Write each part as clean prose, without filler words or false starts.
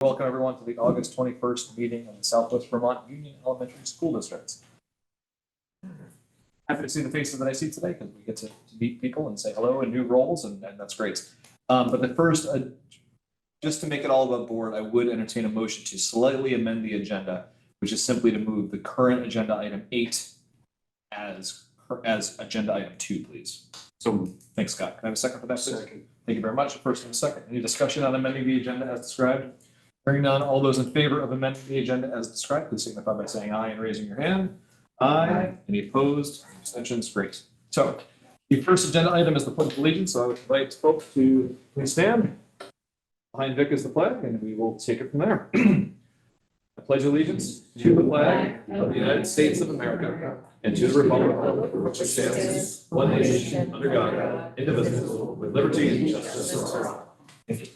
Welcome everyone to the August 21st meeting of the Southwest Vermont Union Elementary School District. Happy to see the faces that I see today because we get to meet people and say hello in new roles, and that's great. But the first, just to make it all above board, I would entertain a motion to slightly amend the agenda, which is simply to move the current agenda item 8 as agenda item 2, please. So thanks, Scott. Can I have a second for that, please? Second. Thank you very much. First and a second. Any discussion on amending the agenda as described? Hearing none, all those in favor of amending the agenda as described, please signify by saying aye and raising your hand. Aye. Any opposed? Abstentions? Great. So the first agenda item is the Pledge of Allegiance. So I would invite folks to please stand. Behind Vic is the flag, and we will take it from there. I pledge allegiance to the flag of the United States of America and to the republic which stands one nation under God, indivisible, with liberty and justice for all. Thank you.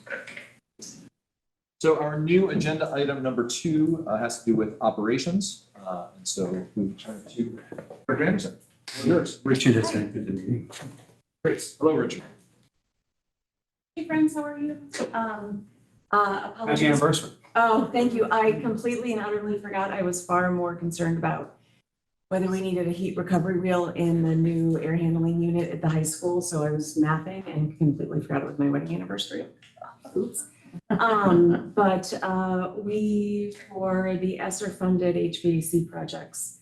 So our new agenda item number 2 has to do with operations. And so we turn to Richard Anderson. Yours. Richard has entered the meeting. Great. Hello, Richard. Hey friends, how are you? Happy anniversary. Oh, thank you. I completely and utterly forgot. I was far more concerned about whether we needed a heat recovery wheel in the new air handling unit at the high school. So I was mapping and completely forgot it was my wedding anniversary. Oops. But we, for the ESSER funded HVAC projects,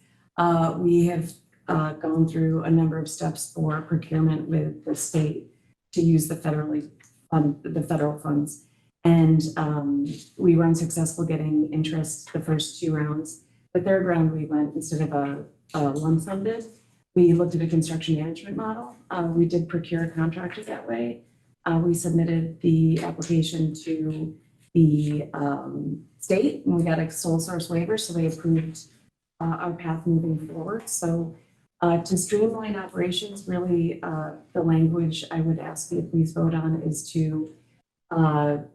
we have gone through a number of steps for procurement with the state to use the federal funds. And we were unsuccessful getting interest the first 2 rounds. The third round, we went, instead of a lump sum bid, we looked at a construction management model. We did procure contractors that way. We submitted the application to the state, and we got a sole source waiver, so they approved our path moving forward. So to streamline operations, really, the language I would ask you to please vote on is to, on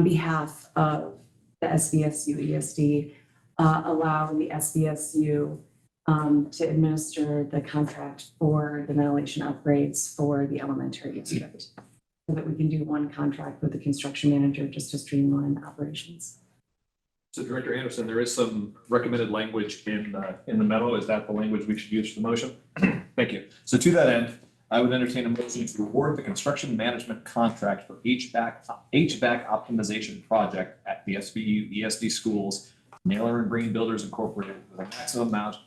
behalf of the SVUESD, allow the SVSU to administer the contract for the ventilation upgrades for the elementary district, so that we can do one contract with the construction manager just to streamline operations. So Director Anderson, there is some recommended language in the memo. Is that the language we should use for the motion? Thank you. So to that end, I would entertain a motion to award the construction management contract for HVAC optimization project at the SVUESD schools, Naylor and Green Builders Incorporated, with a maximum amount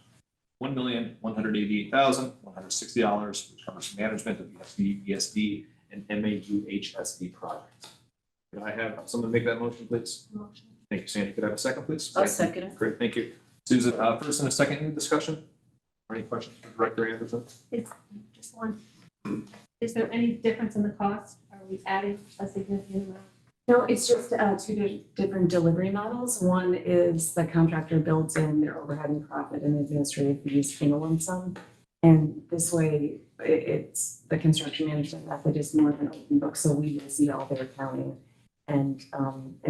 of $1,188,160, which covers management of the SVUESD and MAUHSD project. Could I have someone make that motion, please? Motion. Thank you, Sandy. Could I have a second, please? I'll second it. Great, thank you. Susan, first and a second, any discussion? Or any questions for Director Anderson? It's just one. Is there any difference in the cost? Are we adding a significant amount? No, it's just 2 different delivery models. One is the contractor builds in their overhead and profit and administrative fees in a lump sum. And this way, it's the construction management method is more of an open book. So we will see all their accounting and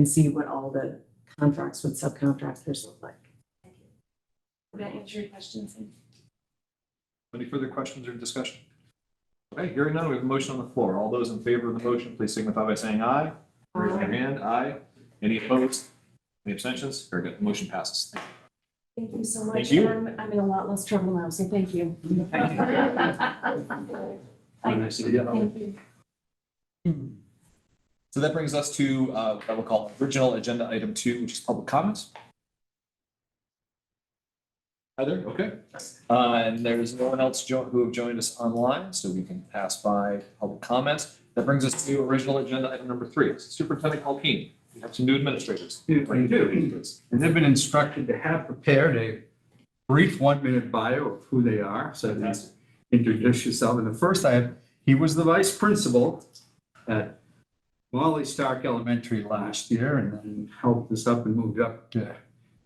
see what all the contracts with subcontractors look like. Thank you. Did that answer your question, Sam? Any further questions or discussion? Okay, hearing none, we have a motion on the floor. All those in favor of the motion, please signify by saying aye. Raise your hand. Aye. Any opposed? Any abstentions? Very good. The motion passes. Thank you. Thank you so much. Thank you. I'm in a lot less trouble now, so thank you. Thank you. Thank you. So that brings us to what we'll call original agenda item 2, which is public comments. Heather, okay. And there's no one else who have joined us online, so we can pass by public comments. That brings us to original agenda item number 3. Superintendent Alpine, we have some new administrators. And they've been instructed to have prepared a brief 1-minute bio of who they are. So Fantastic. introduce yourself. And the first he was the vice principal at Molly Stark Elementary last year, and then helped us up and moved up to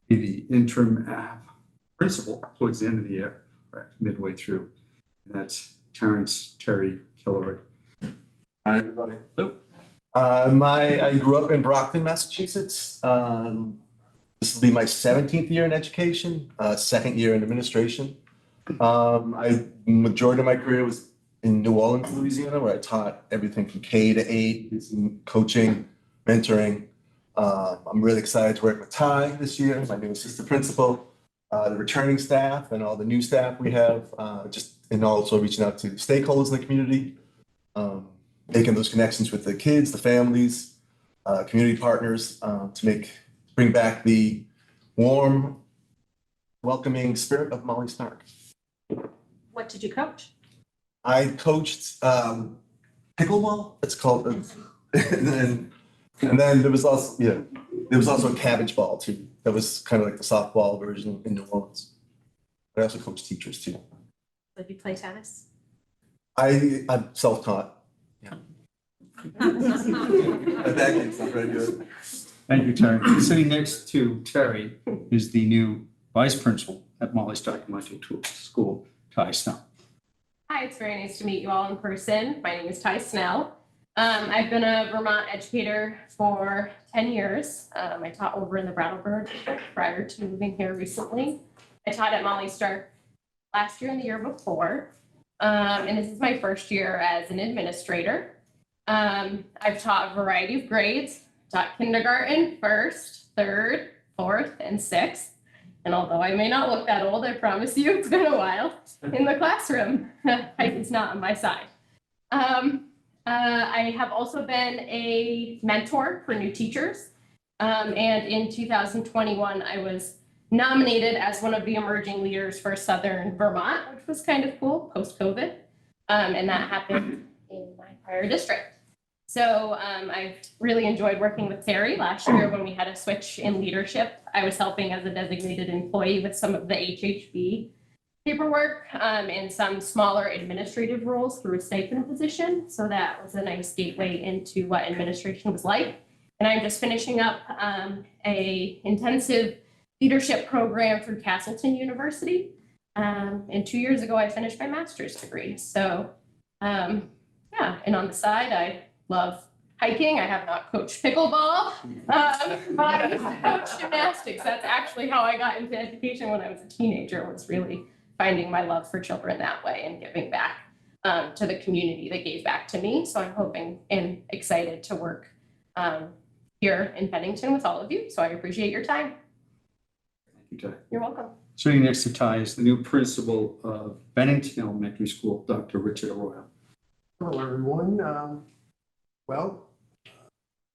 be the interim principal towards the end of the year, right, midway through. And that's Terry Killery. Hi, everybody. Hello. I grew up in Brockton, Massachusetts. This will be my 17th year in education, 2nd year in administration. Majority of my career was in New Orleans, Louisiana, where I taught everything from K to 8, coaching, mentoring. I'm really excited to work with Ty this year, my new assistant principal, the returning staff and all the new staff we have, and also reaching out to stakeholders in the community, making those connections with the kids, the families, community partners, to bring back the warm, welcoming spirit of Molly Stark. What did you coach? I coached pickleball. It's called, and then there was also a cabbage ball too. That was kind of like the softball version in New Orleans. I also coached teachers too. Did you play tennis? I'm self-taught. Yeah. My backhand's not very good. Thank you, Terry. Sitting next to Terry is the new vice principal at Molly Stark Elementary School, Ty Snell. Hi, it's very nice to meet you all in person. My name is Ty Snell. I've been a Vermont educator for 10 years. I taught over in the Brattleboro district prior to moving here recently. I taught at Molly Stark last year and the year before. And this is my first year as an administrator. I've taught a variety of grades, taught kindergarten, first, third, fourth, and sixth. And although I may not look that old, I promise you it's been a while in the classroom. Height is not on my side. I have also been a mentor for new teachers. And in 2021, I was nominated as one of the emerging leaders for Southern Vermont, which was kind of cool post-COVID. And that happened in my prior district. So I've really enjoyed working with Terry. Last year when we had a switch in leadership, I was helping as a designated employee with some of the HHB paperwork and some smaller administrative roles through a stipend position. So that was a nice gateway into what administration was like. And I'm just finishing up a intensive leadership program through Castleton University. And 2 years ago, I finished my master's degree. So yeah, and on the side, I love hiking. I have not coached pickleball, but I coached gymnastics. That's actually how I got into education when I was a teenager, was really finding my love for children that way and giving back to the community that gave back to me. So I'm hoping and excited to work here in Bennington with all of you. So I appreciate your time. Thank you, Ty. You're welcome. Sitting next to Ty is the new principal of Bennington Elementary School, Dr. Richard Arroyo. Hello, everyone. Well,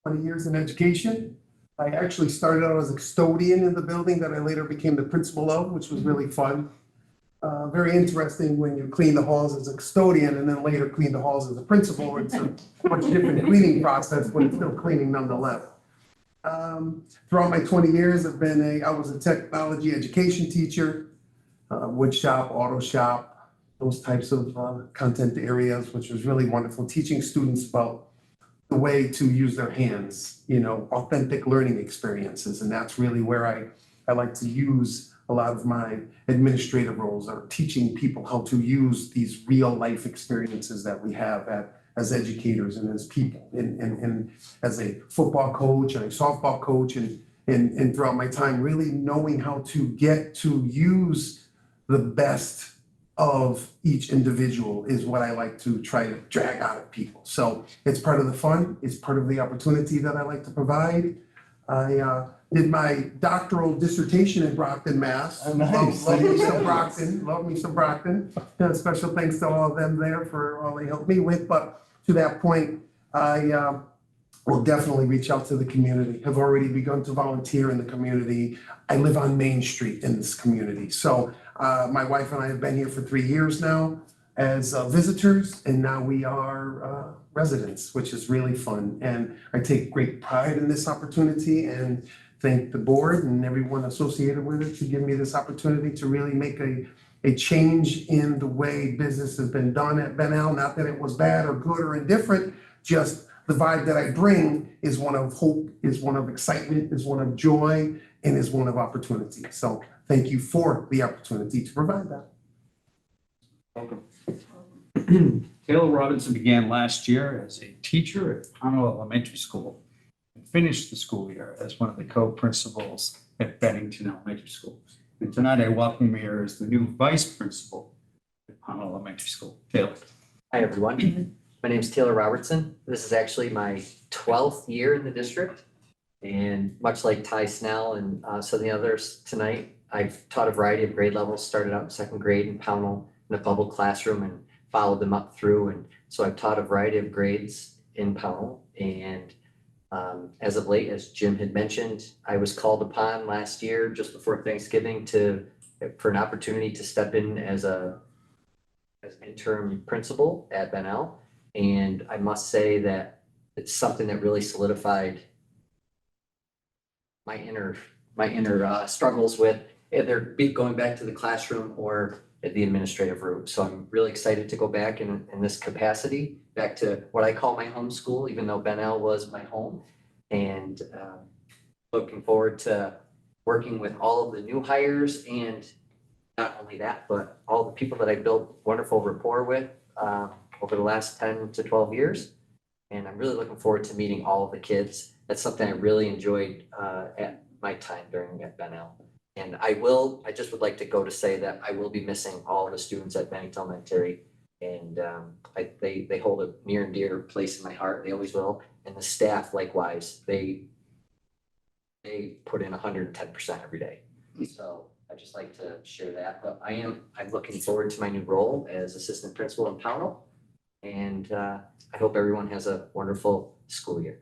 20 years in education. I actually started out as a custodian in the building that I later became the principal of, which was really fun. Very interesting when you clean the halls as a custodian and then later clean the halls as a principal. It's a much different cleaning process, but it's still cleaning nonetheless. Throughout my 20 years, I was a technology education teacher, wood shop, auto shop, those types of content areas, which was really wonderful, teaching students about the way to use their hands, authentic learning experiences. And that's really where I like to use a lot of my administrative roles, are teaching people how to use these real life experiences that we have as educators and as people, and as a football coach and a softball coach, and throughout my time, really knowing how to get to use the best of each individual is what I like to try to drag out of people. So it's part of the fun, it's part of the opportunity that I like to provide. I did my doctoral dissertation in Brockton, Mass. Oh, nice. Love me some Brockton. Special thanks to all of them there for all they helped me with. But to that point, I will definitely reach out to the community. Have already begun to volunteer in the community. I live on Main Street in this community. So my wife and I have been here for 3 years now as visitors, and now we are residents, which is really fun. And I take great pride in this opportunity and thank the board and everyone associated with it to give me this opportunity to really make a change in the way business has been done at Bennell. Not that it was bad or good or indifferent, just the vibe that I bring is one of hope, is one of excitement, is one of joy, and is one of opportunity. So thank you for the opportunity to provide that. Taylor Robinson began last year as a teacher at Pownell Elementary School and finished the school year as one of the co-principals at Bennington Elementary School. And tonight I welcome him here as the new vice principal at Pownell Elementary School. Taylor. Hi, everyone. My name is Taylor Robertson. This is actually my 12th year in the district. And much like Ty Snell and some of the others tonight, I've taught a variety of grade levels, started out in second grade in Pownell in a bubble classroom and followed them up through. And so I've taught a variety of grades in Pownell. And as of late, as Jim had mentioned, I was called upon last year, just before Thanksgiving, for an opportunity to step in as an interim principal at Benel. And I must say that it's something that really solidified my inner struggles with either going back to the classroom or at the administrative route. So I'm really excited to go back in this capacity, back to what I call my home school, even though Benel was my home. And looking forward to working with all of the new hires, and not only that, but all the people that I built wonderful rapport with over the last 10 to 12 years. And I'm really looking forward to meeting all of the kids. That's something I really enjoyed at my time at Benel. And I just would like to go to say that I will be missing all of the students at Bennington Elementary. And they hold a near and dear place in my heart. They always will. And the staff likewise, they put in 110% every day. So I'd just like to share that. But I'm looking forward to my new role as assistant principal in Pownell. And I hope everyone has a wonderful school year.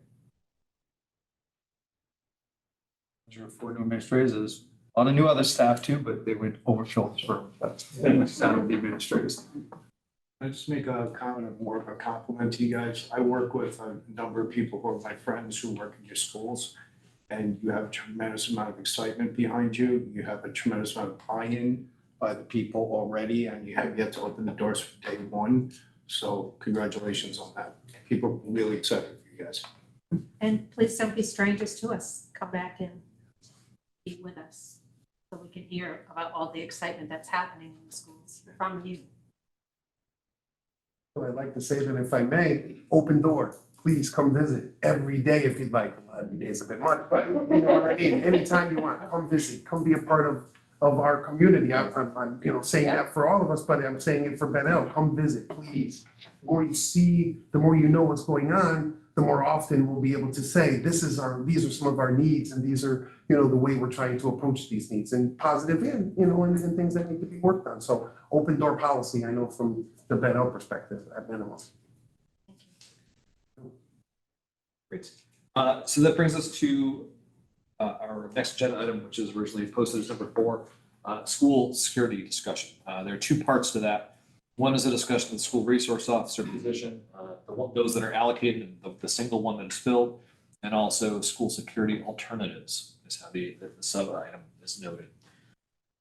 There are 4 new administrators. There's a lot of new other staff too, but they would overfill this room. That's the sound of the administrators. I just make a comment of more of a compliment to you guys. I work with a number of people who are my friends who work in your schools, and you have a tremendous amount of excitement behind you. You have a tremendous amount of buy-in by the people already, and you have yet to open the doors for day one. So congratulations on that. People are really excited for you guys. And please don't be strangers to us. Come back and be with us so we can hear about all the excitement that's happening in the schools from you. So I'd like to say that if I may, open door, please come visit every day if you'd like. Every day is a bit much, but you know what I mean, anytime you want, come visit, come be a part of our community. I'm saying that for all of us, but I'm saying it for Benel, come visit, please. The more you see, the more you know what's going on, the more often we'll be able to say, these are some of our needs, and these are, the way we're trying to approach these needs, and positive and things that need to be worked on. So open door policy, I know from the Benel perspective at minimum. Great. So that brings us to our next agenda item, which is originally posted as number 4, school security discussion. There are 2 parts to that. One is a discussion of the school resource officer position, those that are allocated, and the single one that is filled, and also school security alternatives is how the sub item is noted.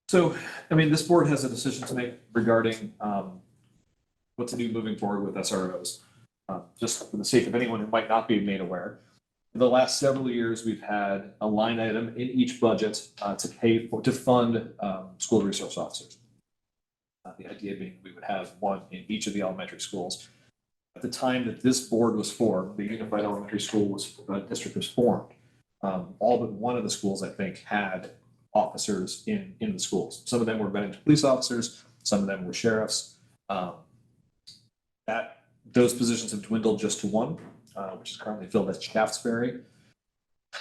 So, this board has a decision to make regarding what to do moving forward with SROs. Just for the sake of anyone who might not be made aware, in the last several years, we've had a line item in each budget to fund school resource officers. The idea being we would have one in each of the elementary schools. At the time that this board was formed, the Unified Elementary School District was formed. All but one of the schools, I think, had officers in the schools. Some of them were Bennington police officers, some of them were sheriffs. Those positions have dwindled just to one, which is currently filled at Shaftesbury.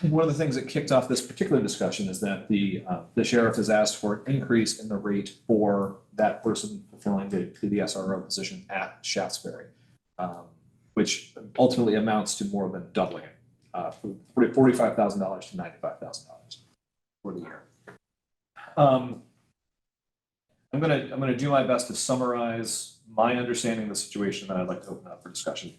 One of the things that kicked off this particular discussion is that the sheriff has asked for an increase in the rate for that person fulfilling the SRO position at Shaftesbury, which ultimately amounts to more than doubling it, from $45,000 to $95,000 for the year. I'm gonna do my best to summarize my understanding of the situation that I'd like to open up for discussion.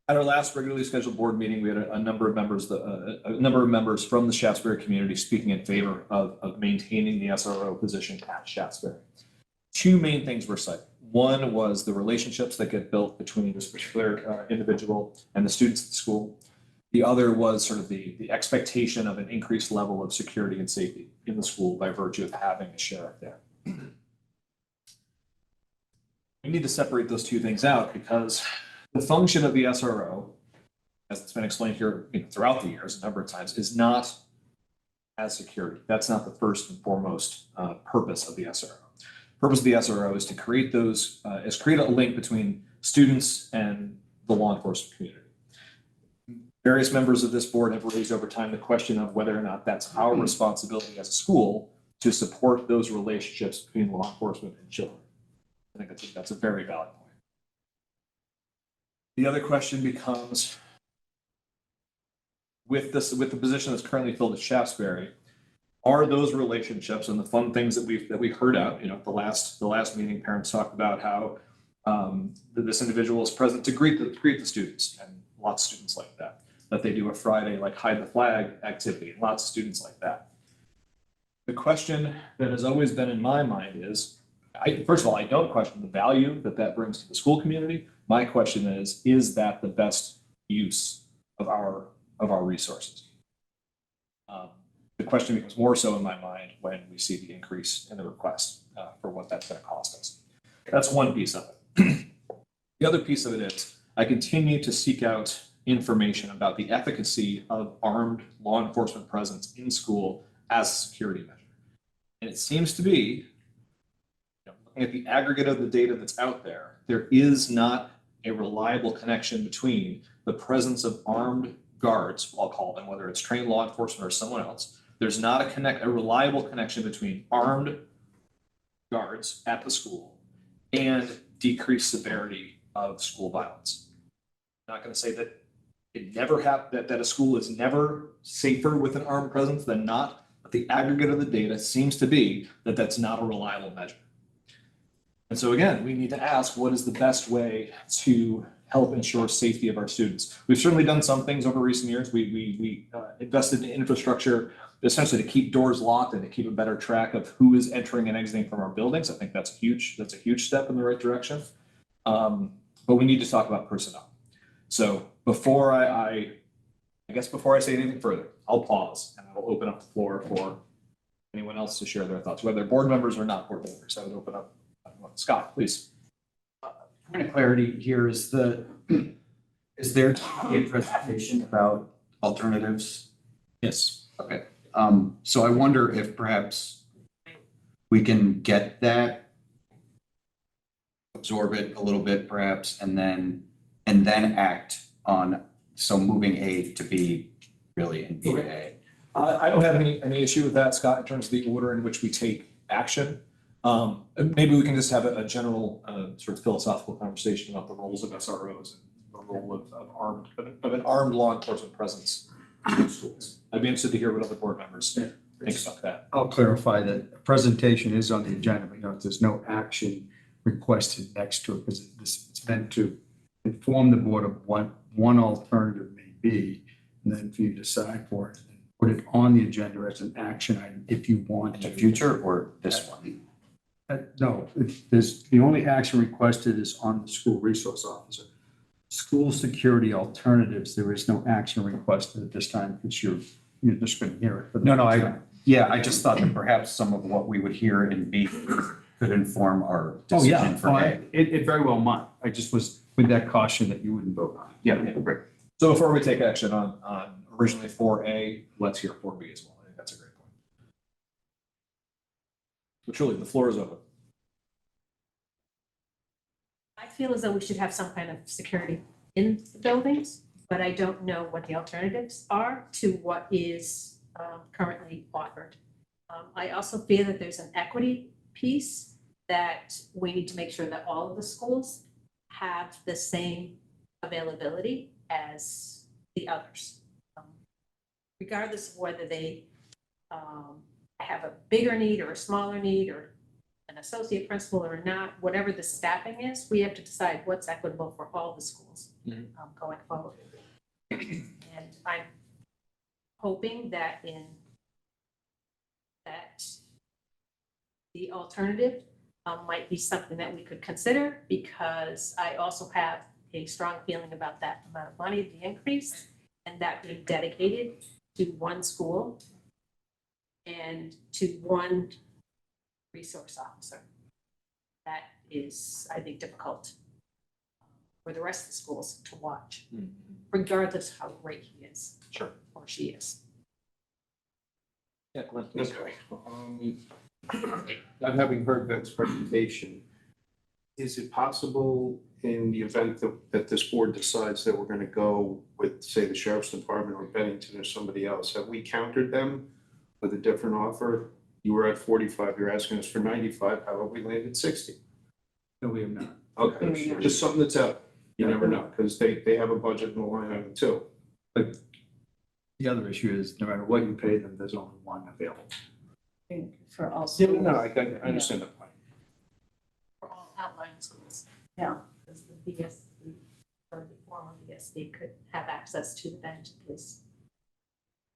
At our last regularly scheduled board meeting, we had a number of members from the Shaftesbury community speaking in favor of maintaining the SRO position at Shaftesbury. 2 main things were cited. One was the relationships that get built between this particular individual and the students at the school. The other was sort of the expectation of an increased level of security and safety in the school by virtue of having a sheriff there. We need to separate those 2 things out because the function of the SRO, as it's been explained here throughout the years a number of times, is not as security. That's not the first and foremost purpose of the SRO. The purpose of the SRO is to create a link between students and the law enforcement community. Various members of this board have raised over time the question of whether or not that's our responsibility as a school to support those relationships between law enforcement and children. I think that's a very valid point. The other question becomes, with the position that's currently filled at Shaftesbury, are those relationships and the fun things that we heard out, the last meeting, parents talked about how this individual is present to greet the students, and lots of students like that they do a Friday like hide the flag activity, and lots of students like that. The question that has always been in my mind is, first of all, I don't question the value that brings to the school community. My question is that the best use of our resources? The question becomes more so in my mind when we see the increase in the request for what that's going to cost us. That's one piece of it. The other piece of it is I continue to seek out information about the efficacy of armed law enforcement presence in school as a security measure. And it seems to be, looking at the aggregate of the data that's out there, there is not a reliable connection between the presence of armed guards, I'll call them, whether it's trained law enforcement or someone else. There's not a reliable connection between armed guards at the school and decreased severity of school violence. I'm not going to say that it never that a school is never safer with an armed presence than not, but the aggregate of the data seems to be that that's not a reliable measure. And so again, we need to ask, what is the best way to help ensure safety of our students? We've certainly done some things over recent years. We invested in infrastructure essentially to keep doors locked and to keep a better track of who is entering and exiting from our buildings. I think that's a huge step in the right direction. But we need to talk about personnel. So before I say anything further, I'll pause and I'll open up the floor for anyone else to share their thoughts, whether board members or not board members. I would open up. Scott, please. Point of clarity here is there a presentation about alternatives? Yes. Okay. So I wonder if perhaps we can get that, absorb it a little bit perhaps, and then act on, so moving A to B really and B to A. I don't have any issue with that, Scott, in terms of the order in which we take action. Maybe we can just have a general sort of philosophical conversation about the roles of SROs and the role of an armed law enforcement presence in schools. I'd be interested to hear what other board members think about that. I'll clarify that a presentation is on the agenda, but there's no action requested next to it because it's meant to inform the board of what one alternative may be, and then for you to decide for it and put it on the agenda as an action item if you want In to. the future or this one? No, the only action requested is on the school resource officer. School security alternatives, there is no action requested at this time because you're just going to hear it. But No, I just thought that perhaps some of what we would hear in B could inform our decision for A. It very well might. I just was with that caution that you wouldn't vote on it. Yeah, great. So before we take action on originally 4A, let's hear 4B as well. I think that's a great point. But truly, the floor is open. I feel as though we should have some kind of security in the buildings, but I don't know what the alternatives are to what is currently offered. I also feel that there's an equity piece that we need to make sure that all of the schools have the same availability as the others. Regardless of whether they have a bigger need or a smaller need or an associate principal or not, whatever the staffing is, we have to decide what's equitable for all the schools going forward. And I'm hoping that the alternative might be something that we could consider, because I also have a strong feeling about that amount of money, the increase, and that being dedicated to one school and to one resource officer. That is, I think, difficult for the rest of the schools to watch, regardless of how great he is. Sure. Or she is. Yeah, Glenn, please. Okay. Not having heard Ben's presentation, Is it possible in the event that this board decides that we're gonna go with, say, the sheriff's department or Bennington or somebody else, have we countered them with a different offer? You were at 45, you're asking us for 95, how about we land at 60? No, we have not. Okay, Yeah. just something that's out, you never know, because they have a budget in the line item too. The other issue is no matter what you pay them, there's only one available. For all Yeah, schools. no, I understand that point. For all outlying schools. Yeah. Because the BSD or the former BSD could have access to the bench at least.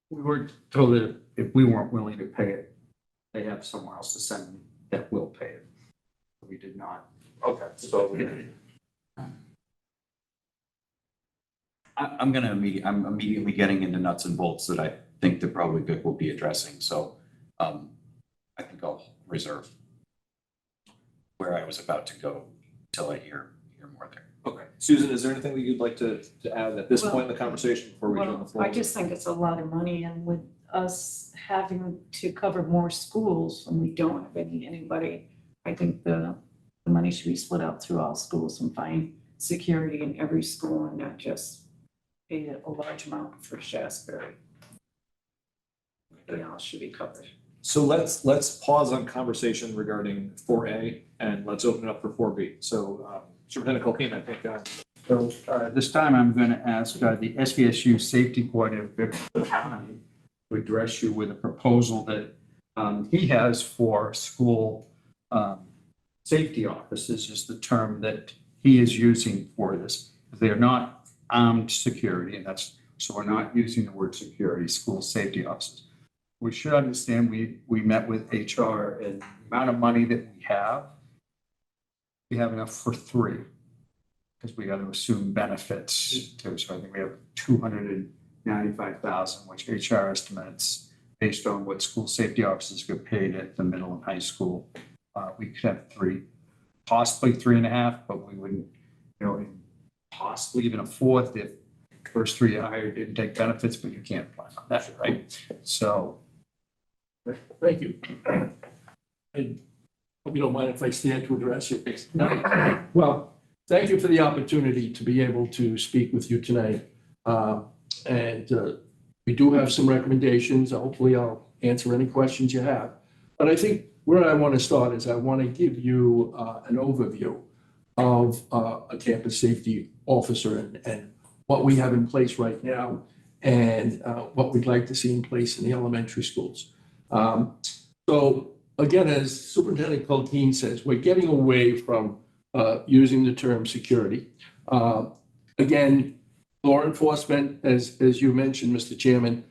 We were told that if we weren't willing to pay it, they have somewhere else to send them that will pay it. We did not. Okay, so I'm immediately getting into nuts and bolts that I think that probably Vic will be addressing, so I think I'll reserve where I was about to go till I hear more there. Okay. Susan, is there anything that you'd like to add at this Well- point in the conversation before we turn the Well, floor? I just think it's a lot of money, and with us having to cover more schools and we don't have anybody, I think the money should be split out through all schools and find security in every school and not just pay a large amount for Shasberry. Everything else should be covered. So let's pause on conversation regarding 4A and let's open it up for 4B. So Superintendent Colquhoun, I think, So this time I'm going to ask the SVSU Safety Coordinator, Vic County, to address you with a proposal that he has for school safety officers is the term that he is using for this. They are not armed security, and so we're not using the word security, school safety officers. We should understand we met with HR and the amount of money that we have enough for 3. Because we got to assume benefits too. So I think we have 295,000, which HR estimates based on what school safety officers get paid at the middle and high school. We could have 3, possibly 3.5, but we wouldn't, possibly even a 4th if first 3 you hired didn't take benefits, but you can't plan on that, right? So. Thank you. I hope you don't mind if I stand to address you. Well, thank you for the opportunity to be able to speak with you tonight. And we do have some recommendations. Hopefully I'll answer any questions you have. But I think where I want to start is I want to give you an overview of a campus safety officer and what we have in place right now and what we'd like to see in place in the elementary schools. So again, as Superintendent Colquhoun says, we're getting away from using the term security. Again, law enforcement, as you mentioned, Mr. Chairman,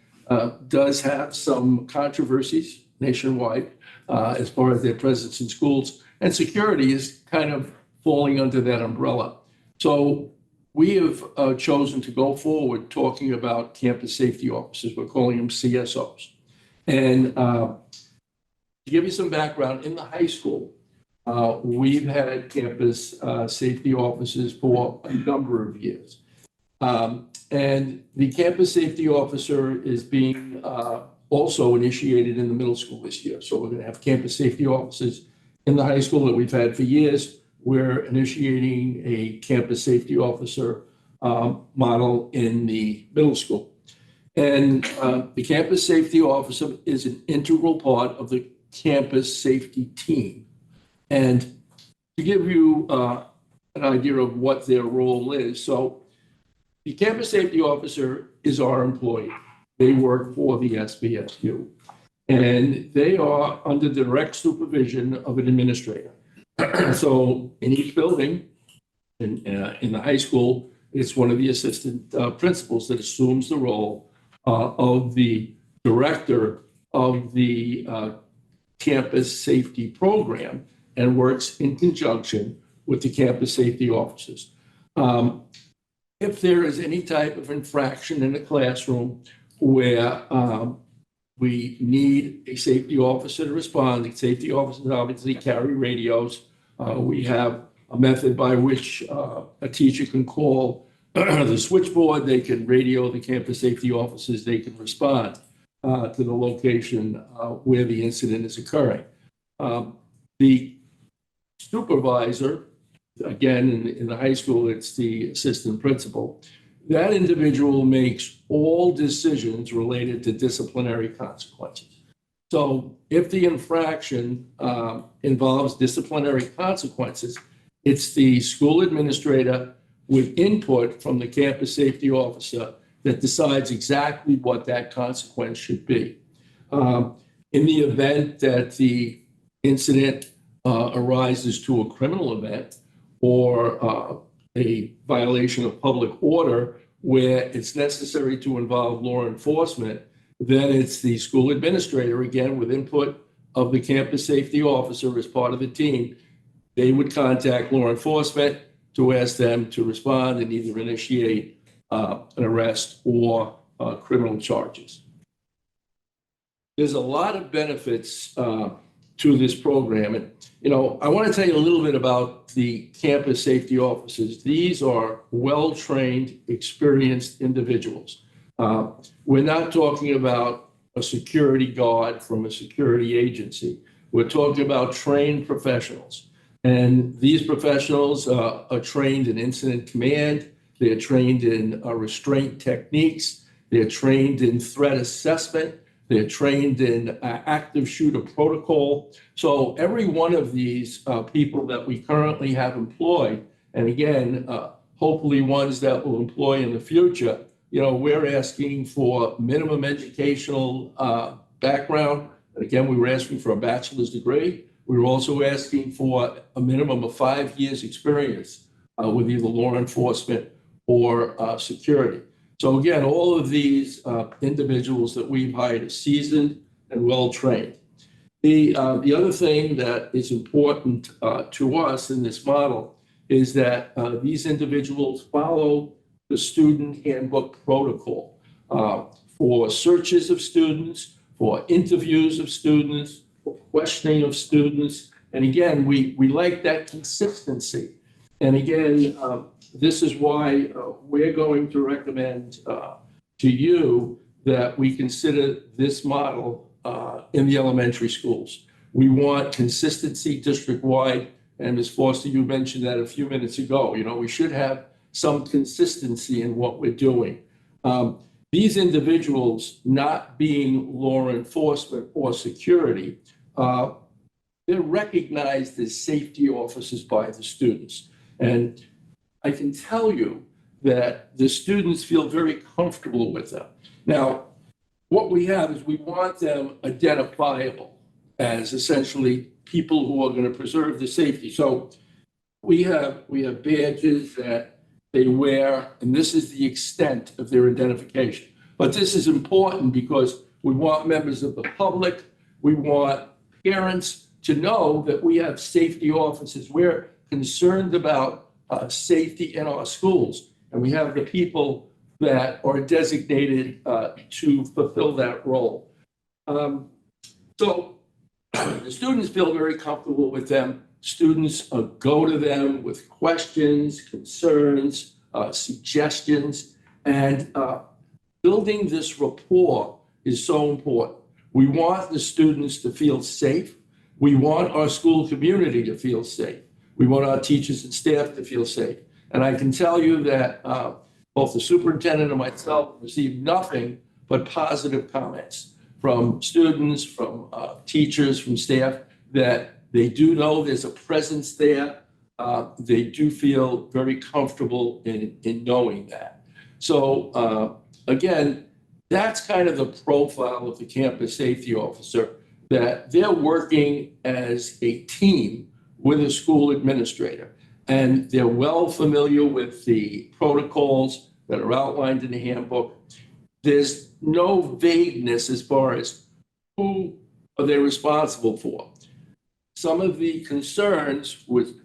does have some controversies nationwide as far as their presence in schools, and security is kind of falling under that umbrella. So we have chosen to go forward talking about campus safety officers. We're calling them CSOs. And to give you some background, in the high school, we've had campus safety officers for a number of years. And the campus safety officer is being also initiated in the middle school this year. So we're going to have campus safety officers in the high school that we've had for years. We're initiating a campus safety officer model in the middle school. And the campus safety officer is an integral part of the campus safety team. And to give you an idea of what their role is, so the campus safety officer is our employee. They work for the SVSU. And they are under direct supervision of an administrator. So in each building, in the high school, it's one of the assistant principals that assumes the role of the director of the campus safety program and works in conjunction with the campus safety officers. If there is any type of infraction in a classroom where we need a safety officer to respond, the safety officers obviously carry radios. We have a method by which a teacher can call the switchboard, they can radio the campus safety officers, they can respond to the location where the incident is occurring. The supervisor again, in the high school, it's the assistant principal. That individual makes all decisions related to disciplinary consequences. So if the infraction involves disciplinary consequences, it's the school administrator with input from the campus safety officer that decides exactly what that consequence should be. In the event that the incident arises to a criminal event or a violation of public order where it's necessary to involve law enforcement, then it's the school administrator, again, with input of the campus safety officer as part of the team. They would contact law enforcement to ask them to respond and either initiate an arrest or criminal charges. There's a lot of benefits to this program. And, you know, I want to tell you a little bit about the campus safety officers. These are well-trained, experienced individuals. We're not talking about a security guard from a security agency. We're talking about trained professionals. And these professionals are trained in incident command. They're trained in restraint techniques. They're trained in threat assessment. They're trained in active shooter protocol. So every one of these people that we currently have employed, and again, hopefully ones that we'll employ in the future, you know, we're asking for minimum educational background. And again, we were asking for a bachelor's degree. We were also asking for a minimum of 5 years experience with either law enforcement or security. So again, all of these individuals that we've hired are seasoned and well-trained. The other thing that is important to us in this model is that these individuals follow the student handbook protocol for searches of students, for interviews of students, for questioning of students. And again, we like that consistency. And again, this is why we're going to recommend to you that we consider this model in the elementary schools. We want consistency district-wide, and Ms. Foster, you mentioned that a few minutes ago. You know, we should have some consistency in what we're doing. These individuals not being law enforcement or security, they're recognized as safety officers by the students. And I can tell you that the students feel very comfortable with them. Now, what we have is we want them identifiable as essentially people who are going to preserve the safety. So we have badges that they wear, and this is the extent of their identification. But this is important because we want members of the public, we want parents to know that we have safety officers. We're concerned about safety in our schools, and we have the people that are designated to fulfill that role. So the students feel very comfortable with them. Students go to them with questions, concerns, suggestions, and building this rapport is so important. We want the students to feel safe. We want our school community to feel safe. We want our teachers and staff to feel safe. And I can tell you that both the superintendent and myself received nothing but positive comments from students, from teachers, from staff, that they do know there's a presence there. They do feel very comfortable in knowing that. So again, that's kind of the profile of the campus safety officer, that they're working as a team with a school administrator, and they're well familiar with the protocols that are outlined in the handbook. There's no vagueness as far as who are they responsible for. Some of the concerns with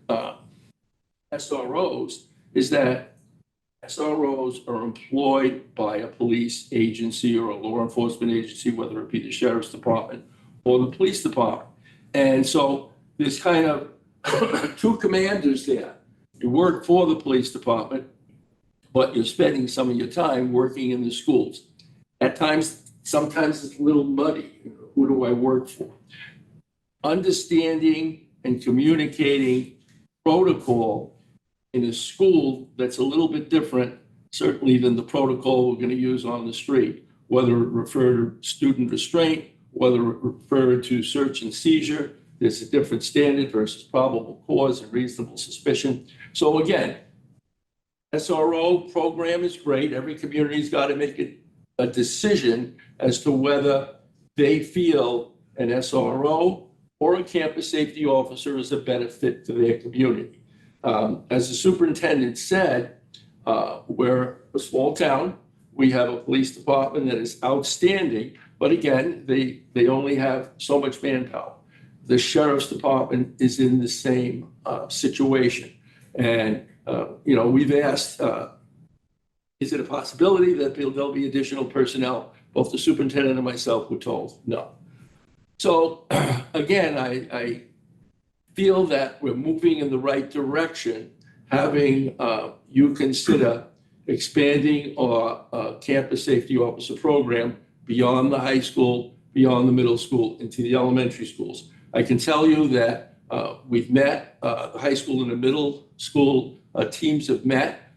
SROs is that SROs are employed by a police agency or a law enforcement agency, whether it be the sheriff's department or the police department. And so there's kind of two commanders there. You work for the police department, but you're spending some of your time working in the schools. At times, sometimes it's a little muddy. Who do I work for? Understanding and communicating protocol in a school that's a little bit different, certainly than the protocol we're going to use on the street, whether it refer to student restraint, whether it refer to search and seizure. There's a different standard versus probable cause and reasonable suspicion. So again, SRO program is great. Every community's got to make a decision as to whether they feel an SRO or a campus safety officer is a better fit for their community. As the superintendent said, we're a small town. We have a police department that is outstanding, but again, they only have so much manpower. The sheriff's department is in the same situation. And, we've asked, is it a possibility that there'll be additional personnel? Both the superintendent and myself were told no. So again, I feel that we're moving in the right direction, having you consider expanding our campus safety officer program beyond the high school, beyond the middle school, into the elementary schools. I can tell you that we've met, the high school and the middle school teams have met.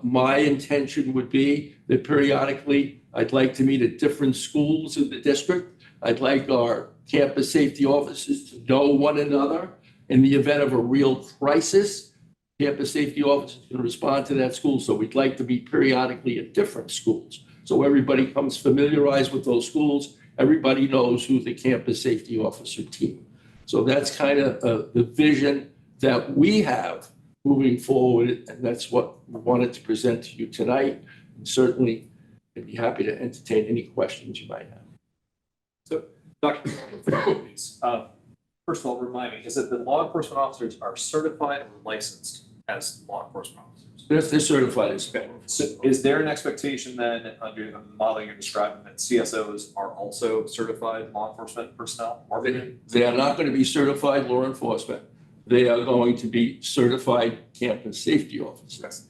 My intention would be that periodically I'd like to meet at different schools in the district. I'd like our campus safety officers to know one another. In the event of a real crisis, campus safety officers can respond to that school. So we'd like to meet periodically at different schools. So everybody comes familiarized with those schools. Everybody knows who the campus safety officer team. So that's kind of the vision that we have moving forward. And that's what we wanted to present to you tonight. And certainly, I'd be happy to entertain any questions you might have. So, Dr. please, first of all, remind me, is it that law enforcement officers are certified or licensed as law enforcement officers? They're certified as Okay. So is there an expectation then, under the model you're describing, that CSOs are also certified law enforcement personnel? Or They are not going to be certified law enforcement. They are going to be certified campus safety officers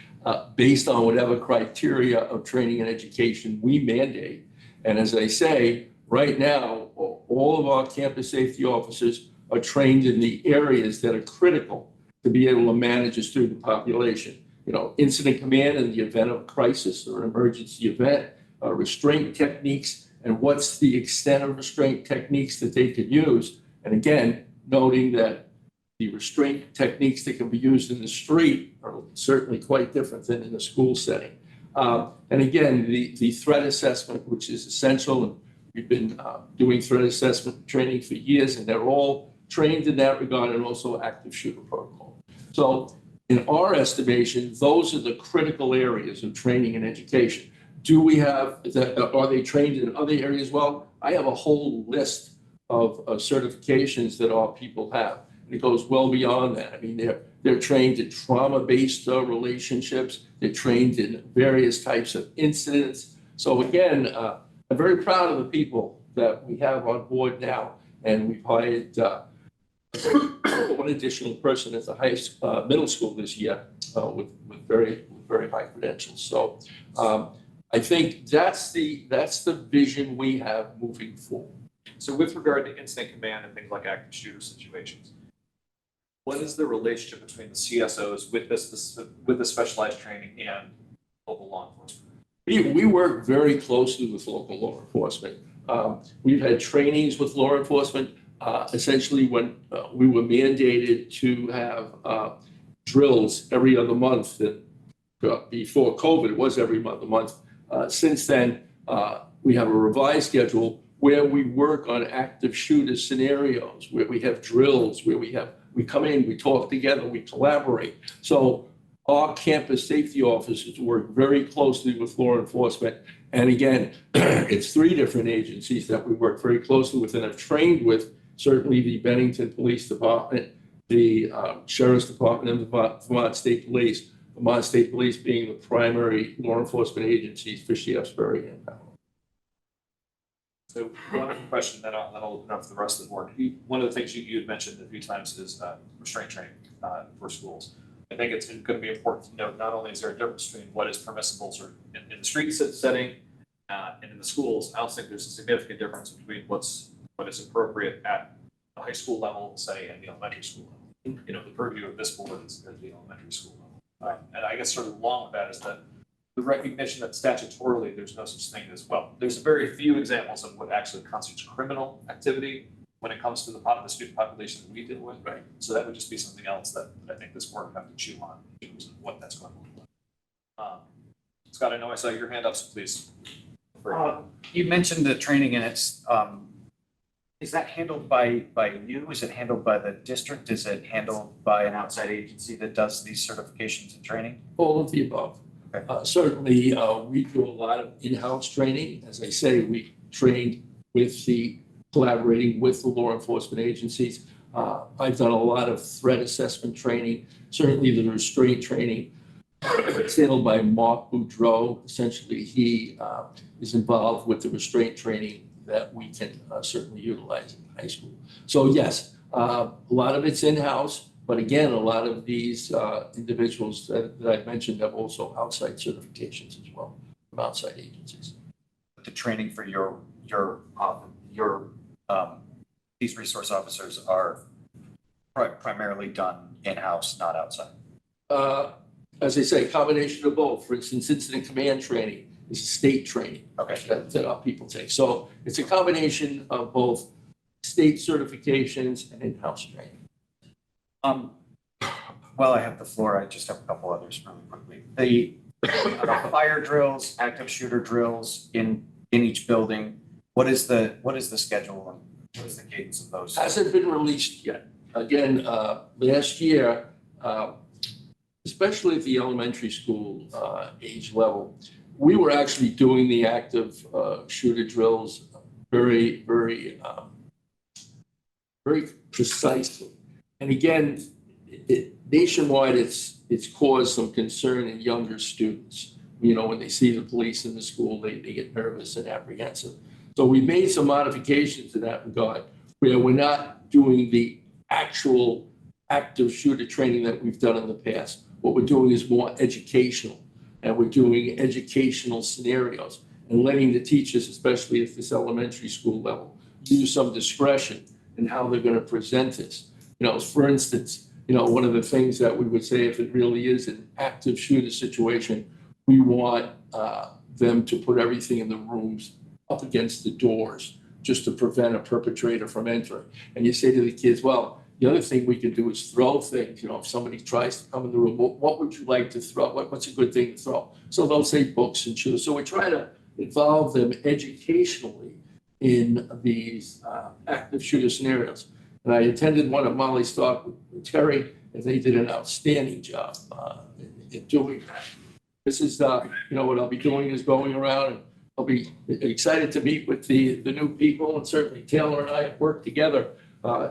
based on whatever criteria of training and education we mandate. And as I say, right now, all of our campus safety officers are trained in the areas that are critical to be able to manage a student population. Incident command in the event of a crisis or an emergency event, restraint techniques, and what's the extent of restraint techniques that they could use. And again, noting that the restraint techniques that can be used in the street are certainly quite different than in a school setting. And again, the threat assessment, which is essential, and we've been doing threat assessment training for years, and they're all trained in that regard, and also active shooter protocol. So in our estimation, those are the critical areas of training and education. Do we have, are they trained in other areas? Well, I have a whole list of certifications that our people have. And it goes well beyond that. I mean, they're trained in trauma-based relationships. They're trained in various types of incidents. So again, I'm very proud of the people that we have on board now. And we've hired one additional person at the middle school this year with very high credentials. So I think that's the vision we have moving forward. So with regard to incident command and things like active shooter situations, what is the relationship between the CSOs with the specialized training and local law enforcement? We work very closely with local law enforcement. We've had trainings with law enforcement. Essentially, when we were mandated to have drills every other month, before COVID, it was every other month. Since then, we have a revised schedule where we work on active shooter scenarios, where we have drills, where we come in, we talk together, we collaborate. So our campus safety officers work very closely with law enforcement. And again, it's 3 different agencies that we work very closely with and have trained with. Certainly the Bennington Police Department, the Sheriff's Department, and the Vermont State Police. Vermont State Police being the primary law enforcement agencies for Shaftesbury and Powell. So one question that'll open up for the rest of the board. One of the things you had mentioned a few times is restraint training for schools. I think it's going to be important to note not only is there a difference between what is permissible sort of in the street setting and in the schools. I also think there's a significant difference between what is appropriate at the high school level, say, and the elementary school level. The purview of this board is at the elementary school level. And I guess sort of along with that is that the recognition that statutorily, there's no such thing as, well, there's very few examples of what actually constitutes criminal activity when it comes to the student population that we deal with. Right. So that would just be something else that I think this board would have to chew on in terms of what that's going to look like. Scott, I know I saw your hand up, so please. You mentioned the training and it's, is that handled by you? Is it handled by the district? Is it handled by an outside agency that does these certifications and training? All of the above. Okay. Certainly, we do a lot of in-house training. As I say, we train collaborating with the law enforcement agencies. I've done a lot of threat assessment training, certainly the restraint training. It's handled by Mark Boudreau. Essentially, he is involved with the restraint training that we can certainly utilize in high school. So yes, a lot of it's in-house, but again, a lot of these individuals that I've mentioned have also outside certifications as well from outside agencies. The training for these resource officers are primarily done in-house, not outside. As I say, combination of both. For instance, incident command training is state training. Okay. That our people take. So it's a combination of both state certifications and in-house training. While I have the floor, I just have a couple others really quickly. The fire drills, active shooter drills in each building. What is the schedule and what is the cadence of those? Hasn't been released yet. Again, last year, especially at the elementary school age level, we were actually doing the active shooter drills very, very, very precisely. And again, nationwide, it's caused some concern in younger students. You know, when they see the police in the school, they get nervous and apprehensive. So we made some modifications in that regard, where we're not doing the actual active shooter training that we've done in the past. What we're doing is more educational, and we're doing educational scenarios and letting the teachers, especially at this elementary school level, use some discretion in how they're going to present this. You know, for instance, you know, one of the things that we would say, if it really is an active shooter situation, we want them to put everything in the rooms up against the doors just to prevent a perpetrator from entering. And you say to the kids, well, the other thing we can do is throw things. You know, if somebody tries to come in the room, what would you like to throw? What's a good thing to throw? So they'll say books and shoes. So we try to involve them educationally in these active shooter scenarios. And I attended one of Molly's talk with Terry, and they did an outstanding job in doing that. This is, you know, what I'll be doing is going around, and I'll be excited to meet with the new people, and certainly Taylor and I have worked together.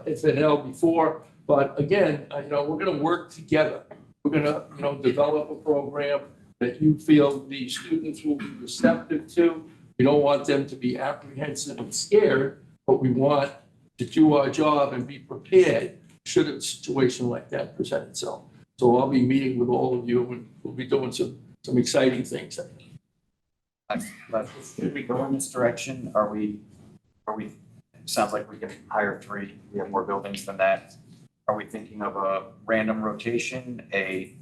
It's been held before, but again, you know, we're going to work together. We're going to, you know, develop a program that you feel the students will be receptive to. We don't want them to be apprehensive and scared, but we want to do our job and be prepared should a situation like that present itself. So I'll be meeting with all of you, and we'll be doing some exciting things. Should we go in this direction? Are we, sounds like we can hire 3. We have more buildings than that. Are we thinking of a random rotation, a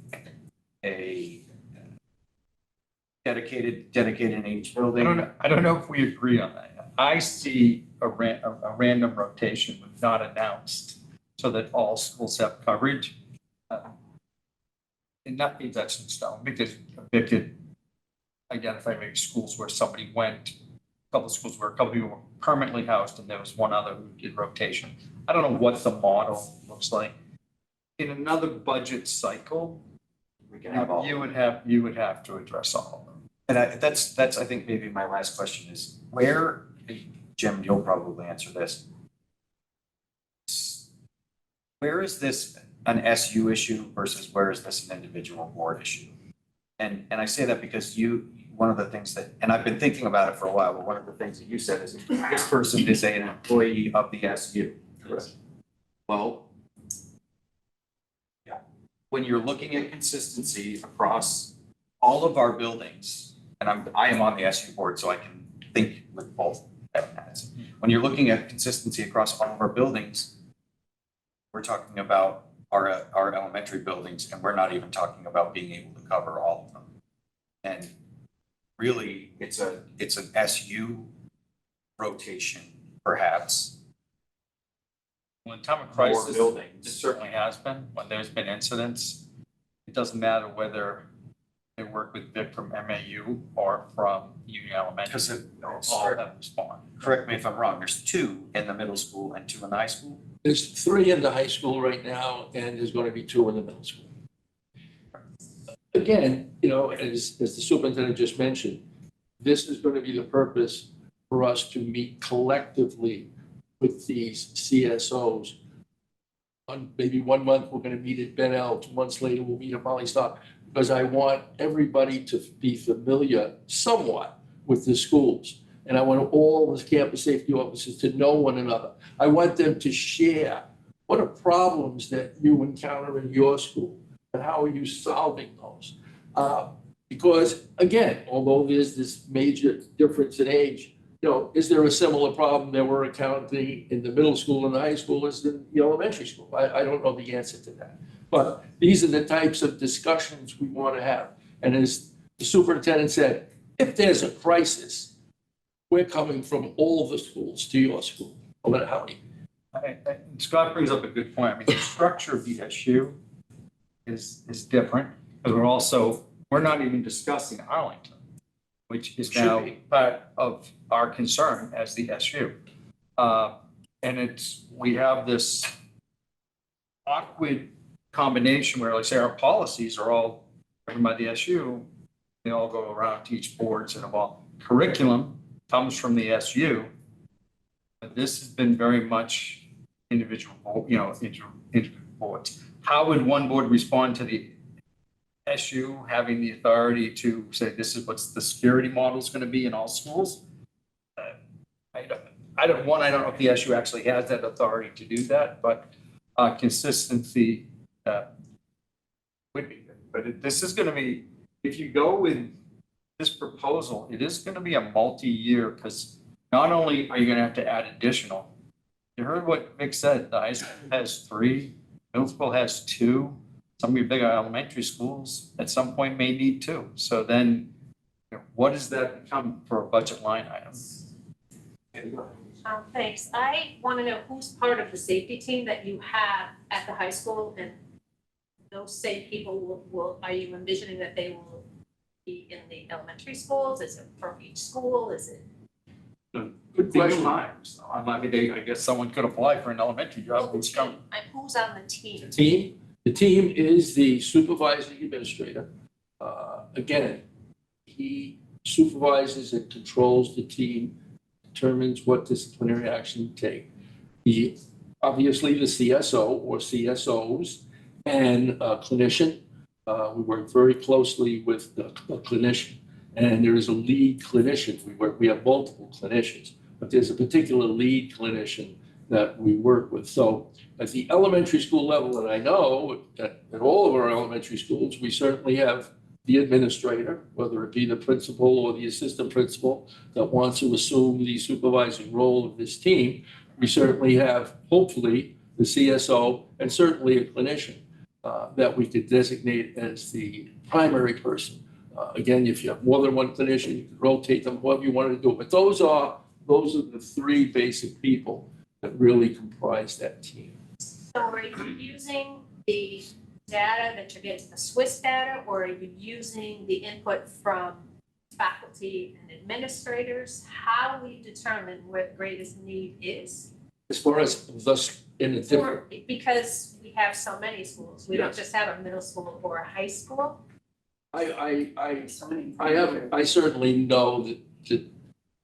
dedicated in each building? I don't know if we agree on that. I see a random rotation but not announced so that all schools have coverage. And that means that's in stone, because they could identify maybe schools where somebody went, a couple of schools where a couple of people were permanently housed and there was one other who did rotation. I don't know what the model looks like. In another budget cycle, We can have all. you would have to address all of them. And that's I think maybe my last question is, where, Jim, you'll probably answer this. Where is this an SU issue versus where is this an individual board issue? And I say that because one of the things that, and I've been thinking about it for a while, but one of the things that you said is this person is an employee of the SU. Correct. Well, yeah, when you're looking at consistency across all of our buildings, and I am on the SU board, so I can think with both heads. When you're looking at consistency across all of our buildings, we're talking about our elementary buildings, and we're not even talking about being able to cover all of them. And really, it's an SU rotation, perhaps. When time of More crisis, it buildings. certainly has been, when there's been incidents. It doesn't matter whether they work with Vic from MAU or from Union Elementary. Because All have to respond. correct me if I'm wrong, there's 2 in the middle school and 2 in the high school? There's 3 in the high school right now, and there's going to be 2 in the middle school. Again, as the superintendent just mentioned, this is going to be the purpose for us to meet collectively with these CSOs. Maybe 1 month, we're going to meet at Ben L. 2 months later, we'll meet at Molly Stock, because I want everybody to be familiar somewhat with the schools. And I want all the campus safety officers to know one another. I want them to share what are problems that you encounter in your school and how are you solving those? Because again, although there's this major difference in age, is there a similar problem that we're encountering in the middle school and the high school as in the elementary school? I don't know the answer to that. But these are the types of discussions we want to have. And as the superintendent said, if there's a crisis, we're coming from all the schools to your school, no matter how many. Scott brings up a good point. I mean, the structure of the SU is different, because we're not even discussing Arlington, which is Should now be. part of our concern as the SU. And we have this awkward combination where, like, say, our policies are all driven by the SU. They all go around to each boards and all. Curriculum comes from the SU, but this has been very much individual boards. How would one board respond to the SU having the authority to say, this is what's the security model is going to be in all schools? I don't know if the SU actually has that authority to do that, but consistency would be good. But this is going to be, if you go with this proposal, it is going to be a multi-year, because not only are you going to have to add additional, you heard what Vic said, the high school has 3, middle school has 2, some of your bigger elementary schools at some point may need 2. So then, what does that become for a budget line item? Thanks. I want to know who's part of the safety team that you have at the high school, and those same people are you envisioning that they will be in the elementary schools? Is it from each school? Is it? Good question. I mean, I guess someone could apply for an elementary job. Who's coming? And who's on the team? The team is the supervising administrator. Again, he supervises and controls the team, determines what disciplinary action to take. Obviously, the CSO or CSOs and a clinician. We work very closely with a clinician, and there is a lead clinician. We have multiple clinicians, but there's a particular lead clinician that we work with. So at the elementary school level, and I know that at all of our elementary schools, we certainly have the administrator, whether it be the principal or the assistant principal that wants to assume the supervising role of this team. We certainly have, hopefully, the CSO and certainly a clinician that we could designate as the primary person. Again, if you have more than one clinician, you can rotate them, whatever you want to do. But those are the 3 basic people that really comprise that team. So are you using the data that you're getting, the SWIS data, or are you using the input from faculty and administrators? How do we determine where the greatest need is? As far as thus in a different, Because we have so many schools. We don't Yes. just have a middle school or a high school. I certainly know that the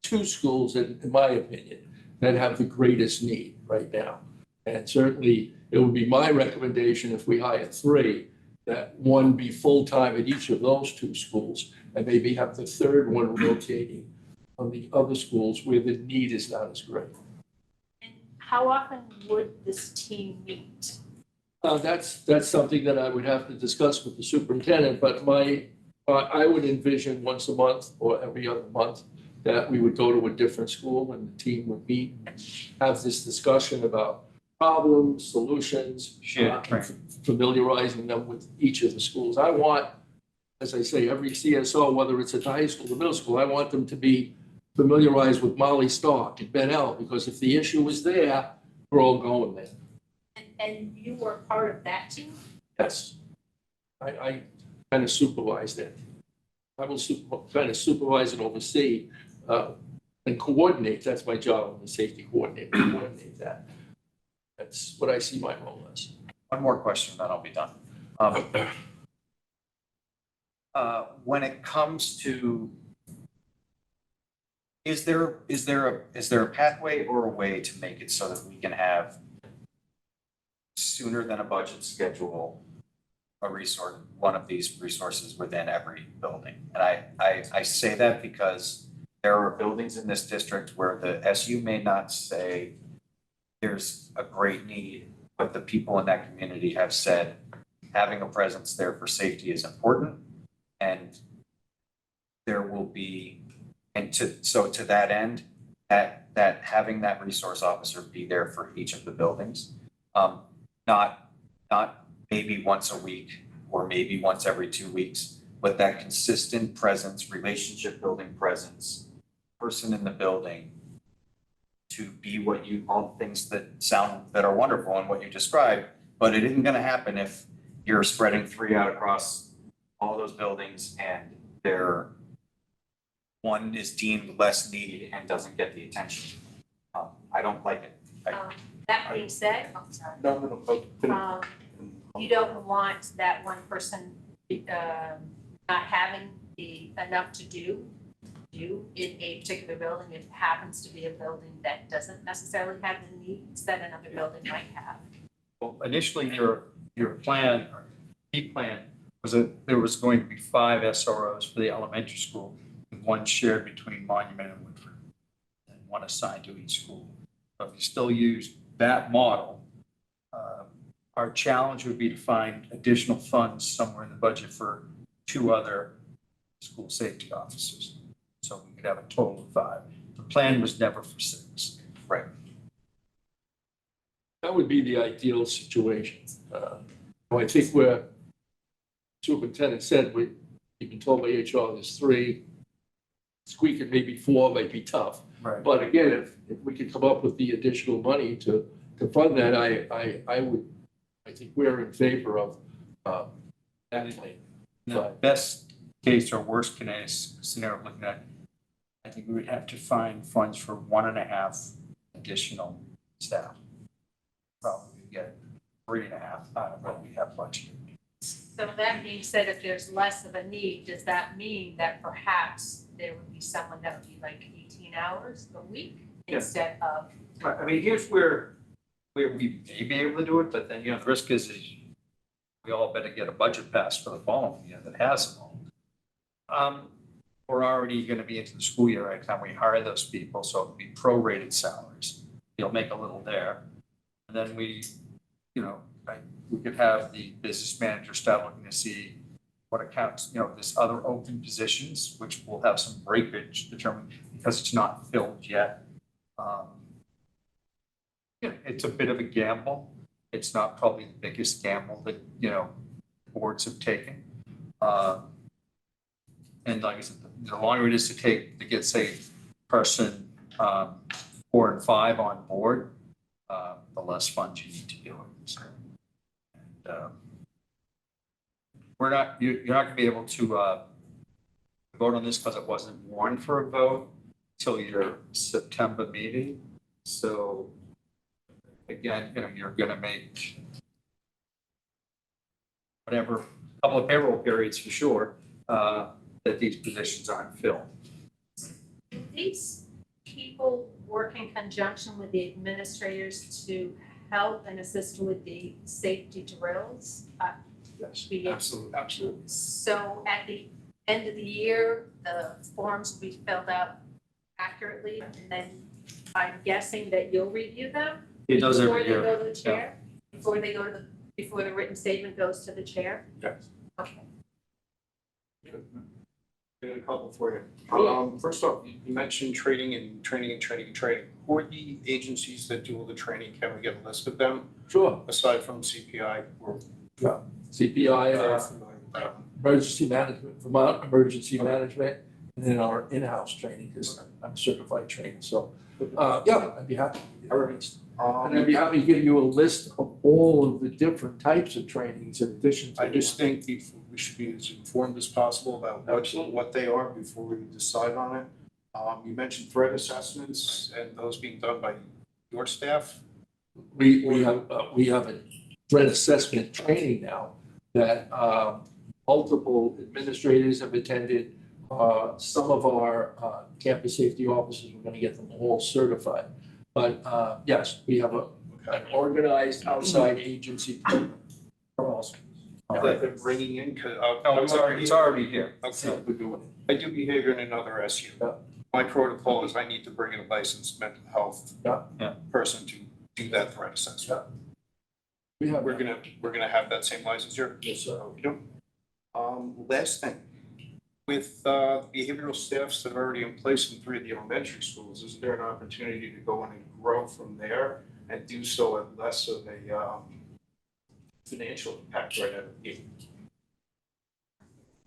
2 schools, in my opinion, that have the greatest need right now. And certainly, it would be my recommendation if we hire 3, that 1 be full-time at each of those 2 schools, and maybe have the 3rd one rotating on the other schools where the need is not as great. And how often would this team meet? That's something that I would have to discuss with the superintendent, but I would envision once a month or every other month that we would go to a different school and the team would meet, have this discussion about problems, solutions. Sure, right. Familiarizing them with each of the schools. I want, as I say, every CSO, whether it's at the high school or middle school, I want them to be familiarized with Molly Stark and Ben L, because if the issue is there, we're all going there. And you were part of that team? Yes. I kind of supervise that. I will kind of supervise and oversee and coordinate. That's my job, I'm the safety coordinator, coordinate that. That's what I see my role as. One more question, then I'll be done. When it comes to, is there a pathway or a way to make it so that we can have sooner than a budget schedule, one of these resources within every building? And I say that because there are buildings in this district where the SU may not say there's a great need, but the people in that community have said having a presence there for safety is important. And there will be, to that end, that having that resource officer be there for each of the buildings, not maybe once a week or maybe once every 2 weeks, but that consistent presence, relationship building presence, person in the building, to be all the things that are wonderful and what you described, but it isn't gonna happen if you're spreading 3 out across all those buildings and one is deemed less need and doesn't get the attention. I don't like it. That being said, you don't want that one person not having enough to do in a particular building. It happens to be a building that doesn't necessarily have the needs that another building might have. Well, initially, your plan, or key plan, was that there was going to be 5 SROs for the elementary school, and 1 shared between Monument and Woodford, and 1 assigned to each school. So if you still use that model, our challenge would be to find additional funds somewhere in the budget for 2 other school safety officers. So we could have a total of 5. The plan was never for 6. Right. That would be the ideal situation. I think where superintendent said, we've been told by HR there's 3, squeaking maybe 4 might be tough. Right. But again, if we could come up with the additional money to fund that, I think we're in favor of that plan. The best case or worst case scenario looking at, I think we would have to find funds for 1.5 additional staff. Probably get 3.5 out of what we have budgeted. So that being said, if there's less of a need, does that mean that perhaps there would be someone that would be like 18 hours a week instead of? I mean, here's where we may be able to do it, but then, the risk is we all better get a budget passed for the following year that has them all. We're already going to be into the school year right time we hire those people, so it'll be prorated salaries. You'll make a little there. And then we could have the business manager start looking to see what accounts, this other open positions, which will have some breakage determined because it's not filled yet. It's a bit of a gamble. It's not probably the biggest gamble that, boards have taken. And like I said, the longer it is to get, say, person 4 and 5 on board, the less funds you need to do it. So, and you're not going to be able to vote on this because it wasn't warned for a vote till your September meeting. So again, you're going to make whatever, a couple of payroll periods for sure, that these positions aren't filled. Do these people work in conjunction with the administrators to help and assist with the safety drills? Yes, absolutely. So at the end of the year, the forms will be filled out accurately, and then I'm guessing that you'll review them? It does every year. Before they go to the chair? Before the written statement goes to the chair? Yes. Okay. I got a couple for you. Sure. First off, you mentioned training. Who are the agencies that do all the training? Can we get a list of them Sure. aside from CPI or? CPI, familiar with that? emergency management, Vermont emergency management, and then our in-house training, because I'm certified trainer. So, yeah, I'd be happy. All right. And I'd be happy to give you a list of all of the different types of trainings in addition to. I just think we should be as informed as possible about what they are before we decide on it. You mentioned threat assessments and those being done by your staff. We have a threat assessment training now that multiple administrators have attended. Some of our campus safety officers, we're gonna get them all certified. But yes, we have an organized outside agency for us. That they're bringing in, No, it's already here. Okay. We're doing I do behavior in another SU. Yeah. My protocol is I need to bring in a licensed mental health Yeah. person to do that threat assessment. We have. We're gonna have that same license here? Yes, sir. Last thing, with behavioral staffs that are already in place in 3 of the elementary schools, is there an opportunity to go in and grow from there and do so at less of a financial impact right out of the gate?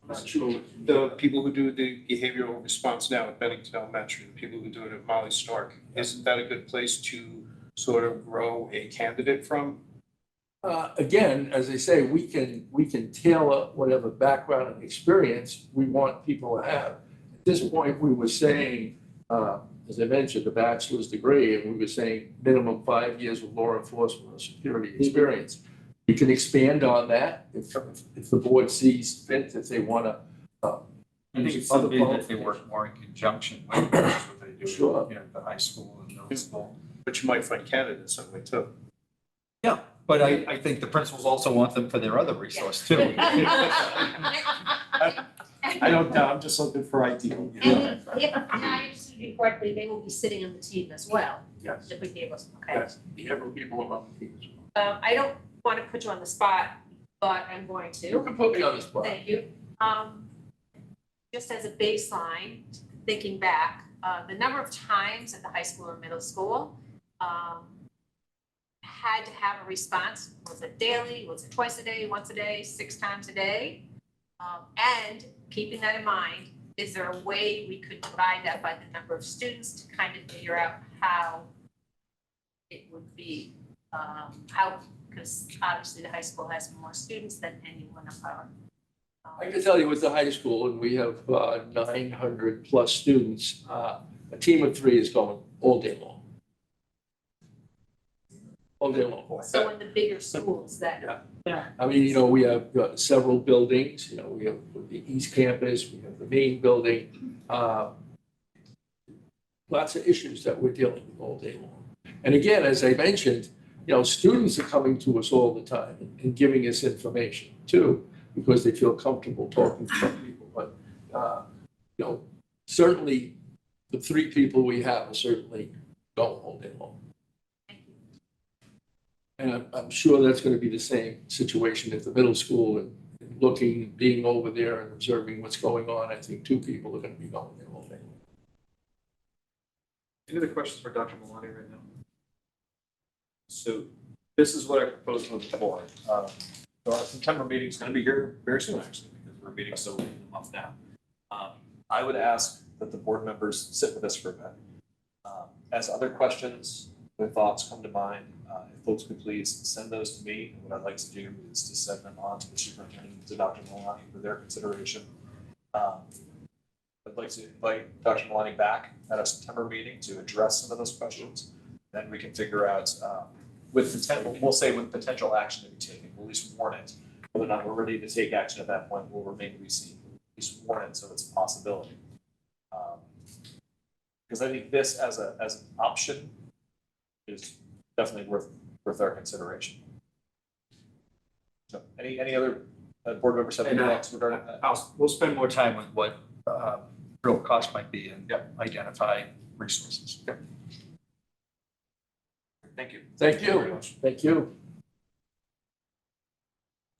Not sure. The people who do the behavioral response now at Bennington Elementary, the people who do it at Molly Stark, isn't that a good place to sort of grow a candidate from? Again, as I say, we can tailor whatever background and experience we want people to have. At this point, we were saying, as I mentioned, the bachelor's degree, and we were saying minimum 5 years of law enforcement or security experience. We can expand on that if the board sees fit, if they want to. I think it's something that they work more in conjunction with, which is what they do, Sure. you know, the high school and middle school. But you might find candidates that way too. Yeah, but I think the principals also want them for their other resource too. I don't doubt, I'm just looking for ideal. And if I understood you correctly, they will be sitting on the team as well, Yes. if we gave us, okay? Yes, the every people on the team as well. I don't want to put you on the spot, but I'm going to. You can put me on the spot. Thank you. Just as a baseline, thinking back, the number of times at the high school or middle school had to have a response. Was it daily? Was it twice a day, once a day, 6 times a day? And keeping that in mind, is there a way we could divide that by the number of students to kind of figure out how it would be, because obviously the high school has more students than any one of our. I can tell you with the high school, and we have 900 plus students, a team of 3 is going all day long. All day long. So in the bigger schools that. I mean, you know, we have several buildings, you know, we have the East Campus, we have the main building. Lots of issues that we're dealing with all day long. And again, as I mentioned, you know, students are coming to us all the time and giving us information too, because they feel comfortable talking to people. But, you know, certainly the 3 people we have are certainly going all day long. And I'm sure that's going to be the same situation at the middle school and looking, being over there and observing what's going on. I think 2 people are going to be going there all day long. Any other questions for Dr. Maloney right now? So this is what I propose to the board. So our September meeting is going to be here very soon, actually, because we're meeting so late in the month now. I would ask that the board members sit with us for a bit. As other questions or thoughts come to mind, if folks could please send those to me. And what I'd like to do is to send them on to the superintendent, to Dr. Maloney for their consideration. I'd like to invite Dr. Maloney back at a September meeting to address some of those questions. Then we can figure out with potential, we'll say with potential action to be taken, we'll at least warn it. Whether or not we're ready to take action at that point will remain to be seen. At least warn it so it's a possibility. Because I think this as an option is definitely worth our consideration. So any other board members have any thoughts regarding that? We'll spend more time with what real cost might be and identify resources. Yep. Thank you. Thank very you. much. Thank you.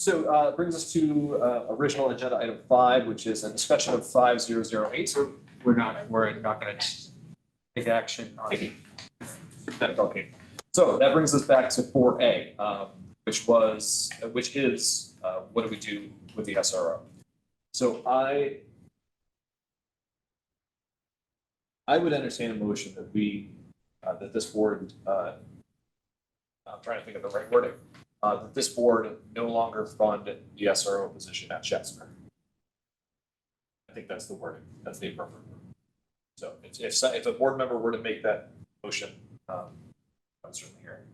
So brings us to original agenda item 5, which is a discussion of 5008. We're not gonna take action on it. Okay. So that brings us back to 4A, which is what do we do with the SRO? So I would entertain a motion that that this board, I'm trying to think of the right wording, that this board no longer fund the SRO position at Shasbury. I think that's the wording, that's the appropriate word. So if a board member were to make that motion, I'm certainly here.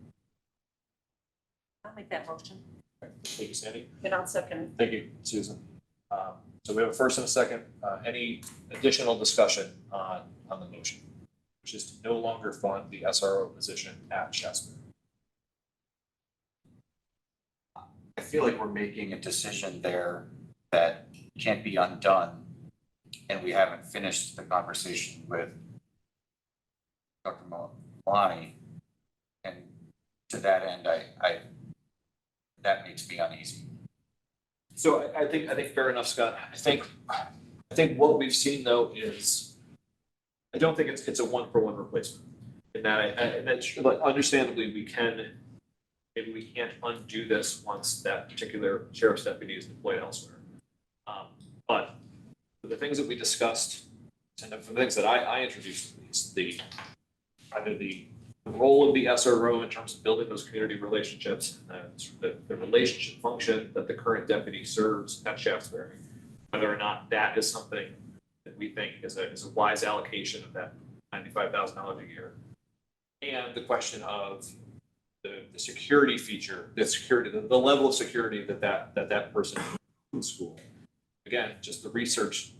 I'll make that motion. Thank you, Sandy. And I'll second. Thank you, Susan. So we have a first and a second. Any additional discussion on the motion, which is to no longer fund the SRO position at Shasbury? I feel like we're making a decision there that can't be undone. And we haven't finished the conversation with Dr. Malani. And to that end, that makes me uneasy. So I think fair enough, Scott. I think what we've seen though is, I don't think it's a one-for-one replacement. In that, understandably, maybe we can't undo this once that particular sheriff's deputy is deployed elsewhere. But for the things that we discussed, and for the things that I introduced, at least, either the role of the SRO in terms of building those community relationships, the relationship function that the current deputy serves at Shaftesbury, whether or not that is something that we think is a wise allocation of that $95,000 a year, and the question of the security feature, the level of security that person in school. Again, just the research.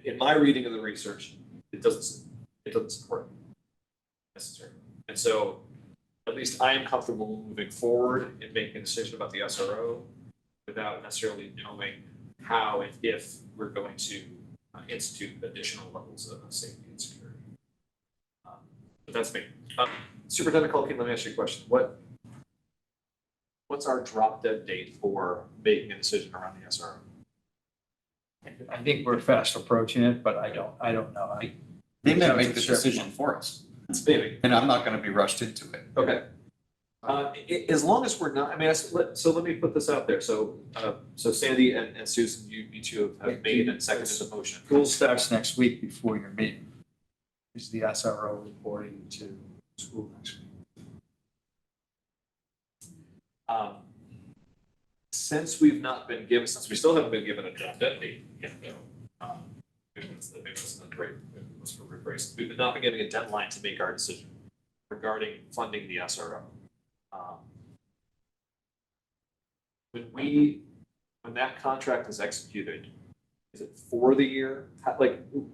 In my reading of the research, it doesn't support it necessarily. And so, at least I am comfortable moving forward in making a decision about the SRO without necessarily knowing how and if we're going to institute additional levels of safety and security. But that's me. Superintendent Culkin, let me ask you a question. What's our drop dead date for making a decision around the SRO? I think we're fast approaching it, but I don't know. They may make the decision for us. It's maybe. And I'm not gonna be rushed into it. Okay. As long as we're not, I mean, so let me put this out there. So Sandy and Susan, you two have made and seconded the motion. School starts next week before your meeting. Is the SRO reporting to school next week? Since we still haven't been given a drop dead date yet, maybe that's not great. Let's rephrase. We've not been given a deadline to make our decision regarding funding the SRO. When that contract is executed, is it for the year?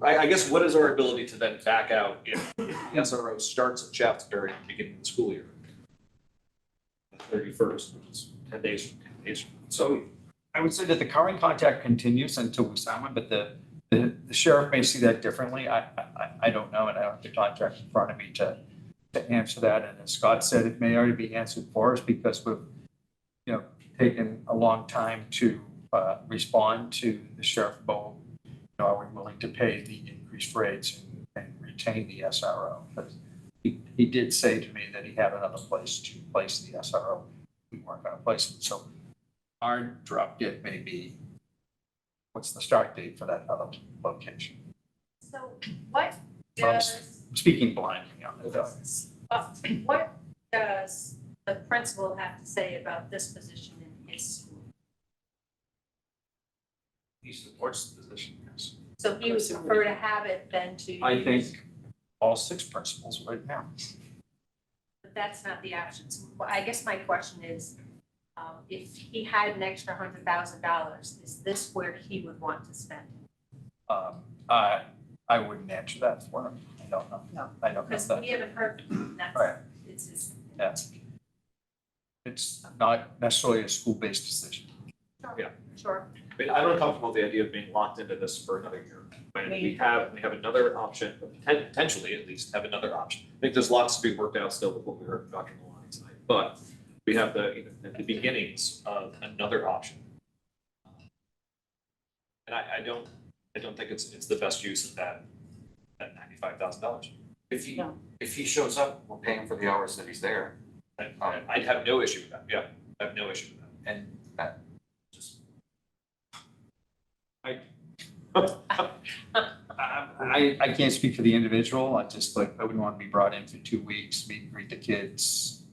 I guess what is our ability to then back out if the SRO starts at Shaftesbury at the beginning of the school year? The 31st, which is 10 days from. So I would say that the current contract continues until we sign one, but the sheriff may see that differently. I don't know, and I don't have the contract in front of me to answer that. And as Scott said, it may already be answered for us because we've, taken a long time to respond to the sheriff Bowl. Are we willing to pay the increased rates and retain the SRO? But he did say to me that he had another place to place the SRO. We weren't going to place it. So our drop dead may be, what's the start date for that other location? So what I'm does, speaking blindly on it. what does the principal have to say about this position in his school? He supports the position, yes. So he would prefer to have it than to. I think all 6 principals right now. But that's not the option. So I guess my question is, if he had an extra $100,000, is this where he would want to spend it? I wouldn't answer that for him. I don't know. No. I don't know Because that. we haven't heard, that's, Right. it's his. Yeah. It's not necessarily a school-based decision. Yeah. Sure. I mean, I'm uncomfortable with the idea of being locked into this for another year. But we have another option, potentially at least have another option. I think there's lots to be worked out still with what we heard from Dr. Malani tonight. But we have the beginnings of another option. And I don't think it's the best use of that $95,000. If he shows up, we're paying for the hours that he's there. I'd have no issue with that, yeah, I have no issue with that. And that just, I can't speak for the individual. I wouldn't want to be brought in for 2 weeks, meet and greet the kids,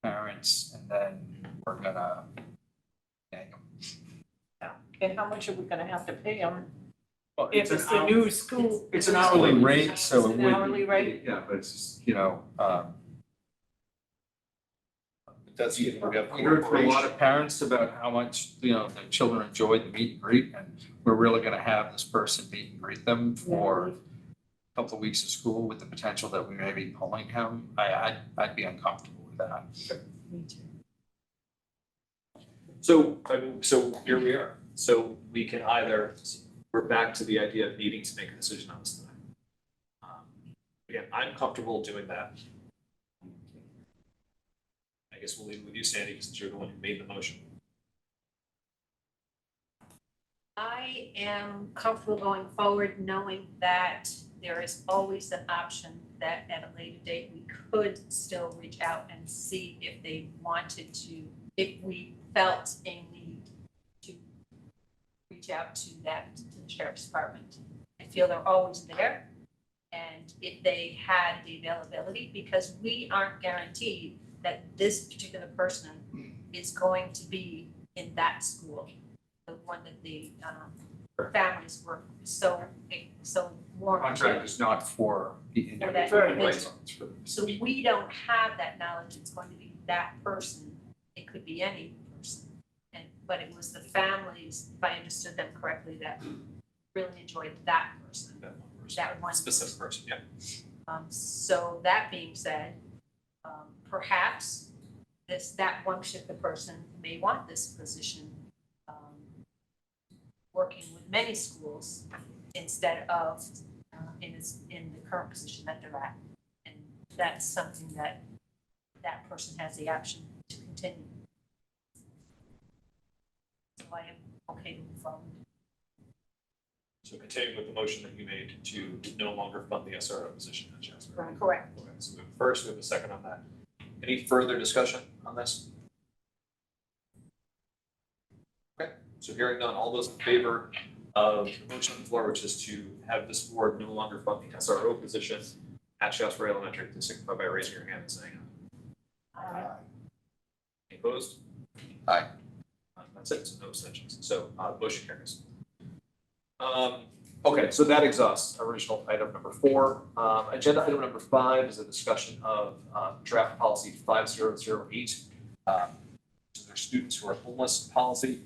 parents, and then we're gonna yank them. And how much are we gonna have to pay them Well, if it's the new school? It's an hourly rate, so It's it an would. hourly rate? Yeah, but it's just, That's, we have. we heard from a lot of parents about how much, their children enjoyed the meet and greet, and we're really gonna have this person meet and greet them for a couple of weeks of school with the potential that we may be pulling him. I'd be uncomfortable with that. Me too. So, so here we are. So we can either, we're back to the idea of needing to make a decision on this tonight. Again, I'm comfortable doing that. I guess we'll leave it with you, Sandy, since you're the one who made the motion. I am comfortable going forward knowing that there is always an option that at a later date, we could still reach out and see if they wanted to, if we felt a need to reach out to the sheriff's department. I feel they're always there. And if they had the availability, because we aren't guaranteed that this particular person is going to be in that school, the one that the families were so warm. Contract is not for the For that individual. individual. It's for the So we don't have that knowledge, it's going to be that person, it could be any person. But it was the families, if I understood them correctly, that really enjoyed that person, that one Specific person, yeah. So that being said, perhaps that one particular person may want this position, working with many schools instead of in the current position that they're at. And that's something that person has the option to continue. So I am okay to move forward. So continuing with the motion that you made to no longer fund the SRO position at Jasper. Right. Correct. Okay, so we have a first, we have a second on that. Any further discussion on this? Okay, so hearing none, all those in favor of the motion on the floor, which is to have this board no longer fund the SRO position at Jasper Elementary, please signify by raising your hand and saying aye. Any opposed? Aye. That's it, so no abstentions. So, motion carries. Okay, so that exhausts original item number 4. Agenda item number 5 is a discussion of draft policy 5008. Their students who are homeless policy.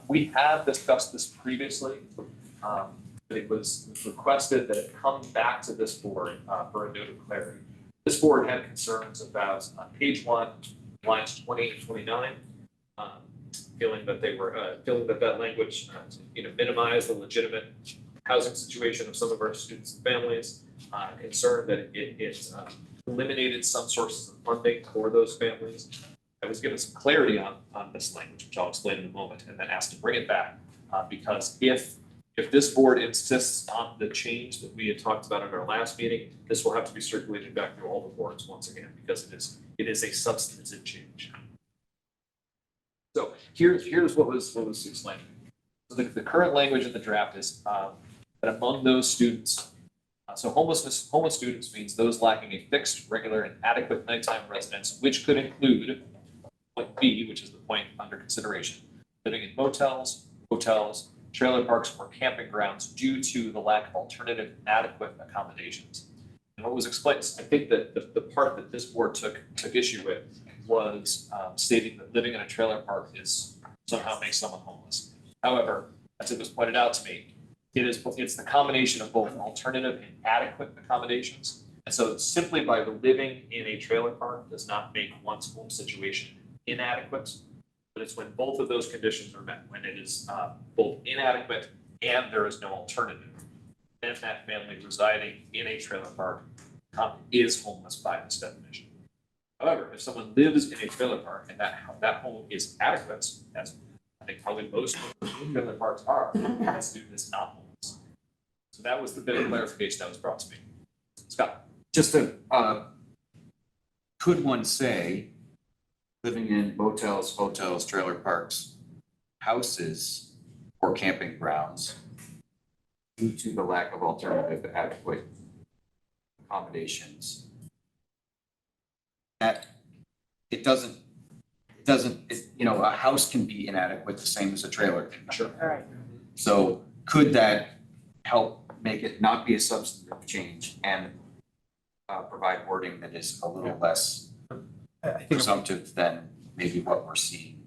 We have discussed this previously, but it was requested that it come back to this board for a note of clarity. This board had concerns about page 1, lines 20 and 29. Feeling that they were feeling that language minimized the legitimate housing situation of some of our students and families, concerned that it eliminated some sources of funding for those families. I was given some clarity on this language, which I'll explain in a moment, and then asked to bring it back because if this board insists on the change that we had talked about in our last meeting, this will have to be circulated back through all the boards once again because it is a substantive change. So here's what was explained. So the current language in the draft is that among those students, so homeless students means those lacking a fixed, regular, and adequate nighttime residence, which could include point B, which is the point under consideration, living in motels, hotels, trailer parks, or camping grounds due to the lack of alternative adequate accommodations. And what was explained, I think that the part that this board took issue with was stating that living in a trailer park is somehow makes someone homeless. However, as it was pointed out to me, it's the combination of both alternative and adequate accommodations. And so simply by living in a trailer park does not make one's home situation inadequate, but it's when both of those conditions are met, when it is both inadequate and there is no alternative, then that family residing in a trailer park is homeless by this definition. However, if someone lives in a trailer park and that home is adequate, as I think probably most of the other parks are, let's do this not homeless. So that was the bit of clarification that was brought to me. Scott? Just a, could one say, living in motels, hotels, trailer parks, houses, or camping grounds due to the lack of alternative adequate accommodations? That, you know, a house can be inadequate the same as a trailer can be. Sure. All right. So could that help make it not be a substantive change and provide wording that is a little less I think presumptive than maybe what we're seeing?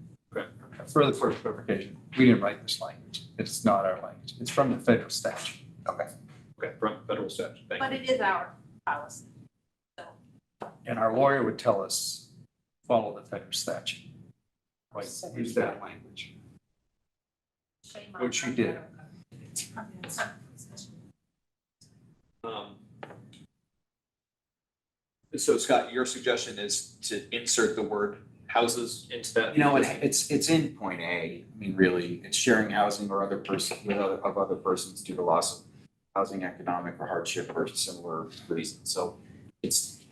further clarification, we didn't write this language. It's not our language. It's from the federal statute. Okay. Okay, from federal statute, thank you. But it is our policy. So, And our lawyer would tell us, follow the federal statute. Right, use that language. shame on Which you our did. So Scott, your suggestion is to insert the word houses into that? You know, it's in point A. I mean, really, it's sharing housing or other person with other persons due to loss of housing, economic or hardship or similar reasons. So it's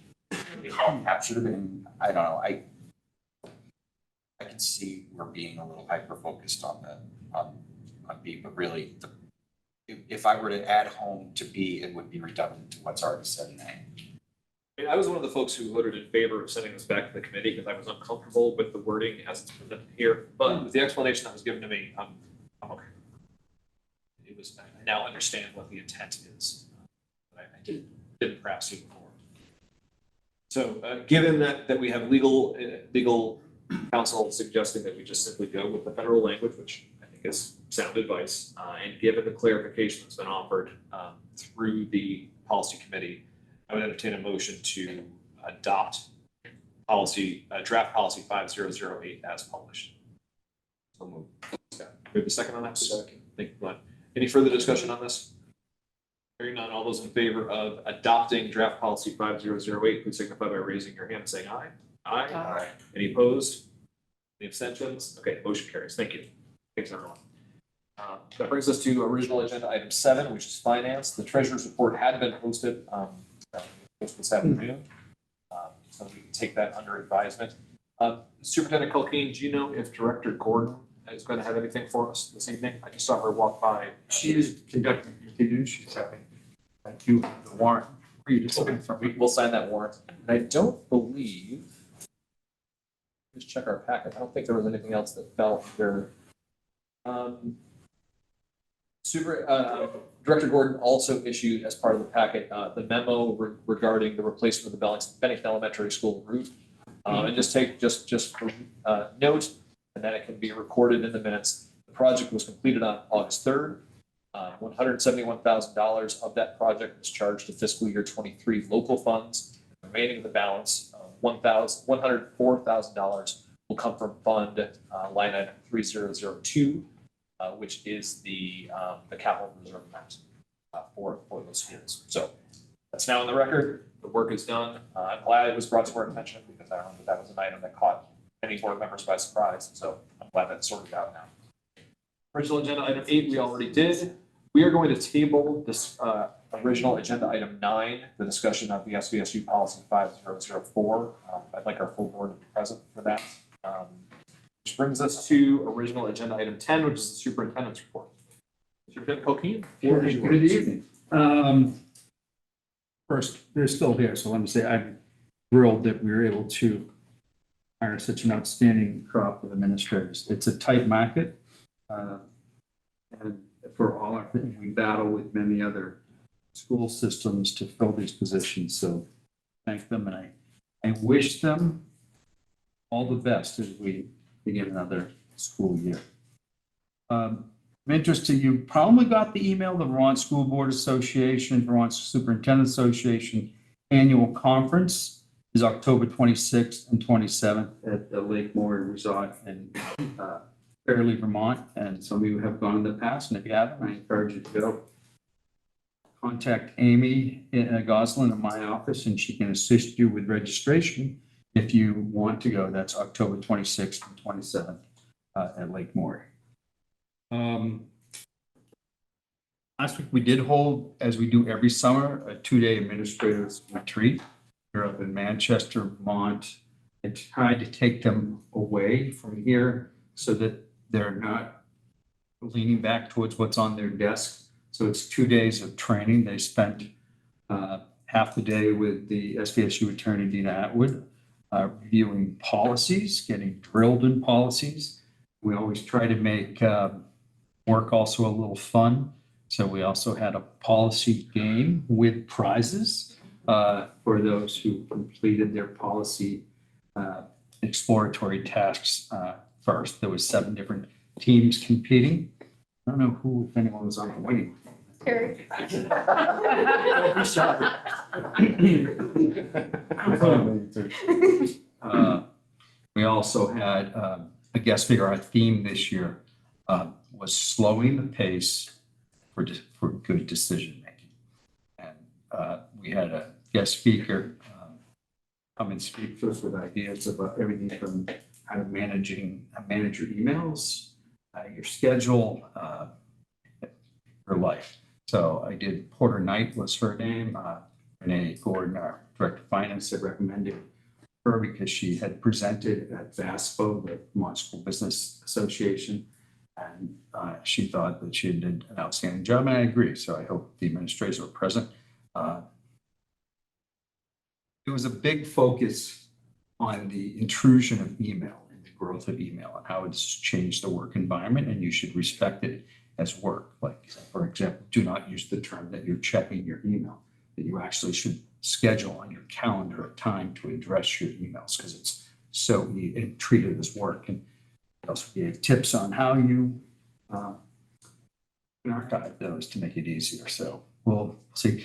all captured in, I don't know, I can see we're being a little hyper focused on B, but really if I were to add home to B, it would be redundant to what's already said in A. I mean, I was one of the folks who voted in favor of sending this back to the committee because I was uncomfortable with the wording as it's presented here. But with the explanation that was given to me, I'm okay. It was, I now understand what the intent is. I didn't perhaps see before. So given that we have legal counsel suggesting that we just simply go with the federal language, which I think is sound advice, and given the clarification that's been offered through the policy committee, I would entertain a motion to adopt draft policy 5008 as published. So move. We have a second on that? Second. Thank you, Glenn. Any further discussion on this? Hearing none, all those in favor of adopting draft policy 5008, please signify by raising your hand and saying aye. Aye. Aye. Any opposed? Any abstentions? Okay, motion carries. Thank you. Thanks, everyone. That brings us to original agenda item 7, which is finance. The treasurer's report had been posted this afternoon, so we can take that under advisement. Superintendent Culkeen, do you know if Director Gordon is going to have anything for us this evening? I just saw her walk by. She is conducting continues, she's having, thank you, the warrant. Were you just looking for me? We'll sign that warrant. And I don't believe, just check our packet. I don't think there was anything else that fell under. Director Gordon also issued as part of the packet the memo regarding the replacement of the Bennington Elementary School roof. And just for note, and that it can be recorded in the minutes. The project was completed on August 3rd. $171,000 of that project was charged to fiscal year 23 local funds. The remaining of the balance, $104,000 will come from fund line item 3002. Which is the capital reserve amount for those schools. So that's now on the record. The work is done. I'm glad it was brought to our attention because I remember that was an item that caught many board members by surprise. So I'm glad that's sorted out now. Original agenda item 8 we already did. We are going to table this original agenda item 9, the discussion of the SVSU policy 5004. I'd like our full board to be present for that. Which brings us to original agenda item 10, which is the superintendent's report. Superintendent Culkeen, floor is yours. Good evening. First, they're still here, so let me say I'm thrilled that we were able to hire such an outstanding crop of administrators. It's a tight market. And for all our, we battle with many other school systems to fill these positions. So thank them, and I wish them all the best as we begin another school year. Of interest to you, probably got the email, the Vermont School Board Association, Vermont Superintendent Association Annual Conference is October 26th and 27th at the Lake Moore Resort in Fairleigh, Vermont. And some of you have gone in the past, and if you haven't, I encourage you to go. Contact Amy Goslin in my office, and she can assist you with registration if you want to go. That's October 26th and 27th at Lake Moore. Last week, we did hold, as we do every summer, a 2-day administrators retreat. We're up in Manchester, Vermont. I tried to take them away from here so that they're not leaning back towards what's on their desk. So it's 2 days of training. They spent half the day with the SVSU attorney, Dina Atwood, reviewing policies, getting drilled in policies. We always try to make work also a little fun. So we also had a policy game with prizes for those who completed their policy exploratory tasks first. There was 7 different teams competing. I don't know who, if anyone was on the winning. Terry. Don't be shy. We also had a guest speaker. Our theme this year was slowing the pace for good decision making. And we had a guest speaker come and speak to us with ideas about everything from how to manage your emails, your schedule, your life. So I did, Porter Knight was her name. Renee Gordon, our director of finance, had recommended her because she had presented at VASPO, the Vermont School Business Association. And she thought that she did an outstanding job, and I agree. So I hope the administrators were present. There was a big focus on the intrusion of email and the growth of email and how it's changed the work environment, and you should respect it as work. Like, for example, do not use the term that you're checking your email, that you actually should schedule on your calendar a time to address your emails because it's so and treat it as work. And also gave tips on how you can archive those to make it easier. So we'll see.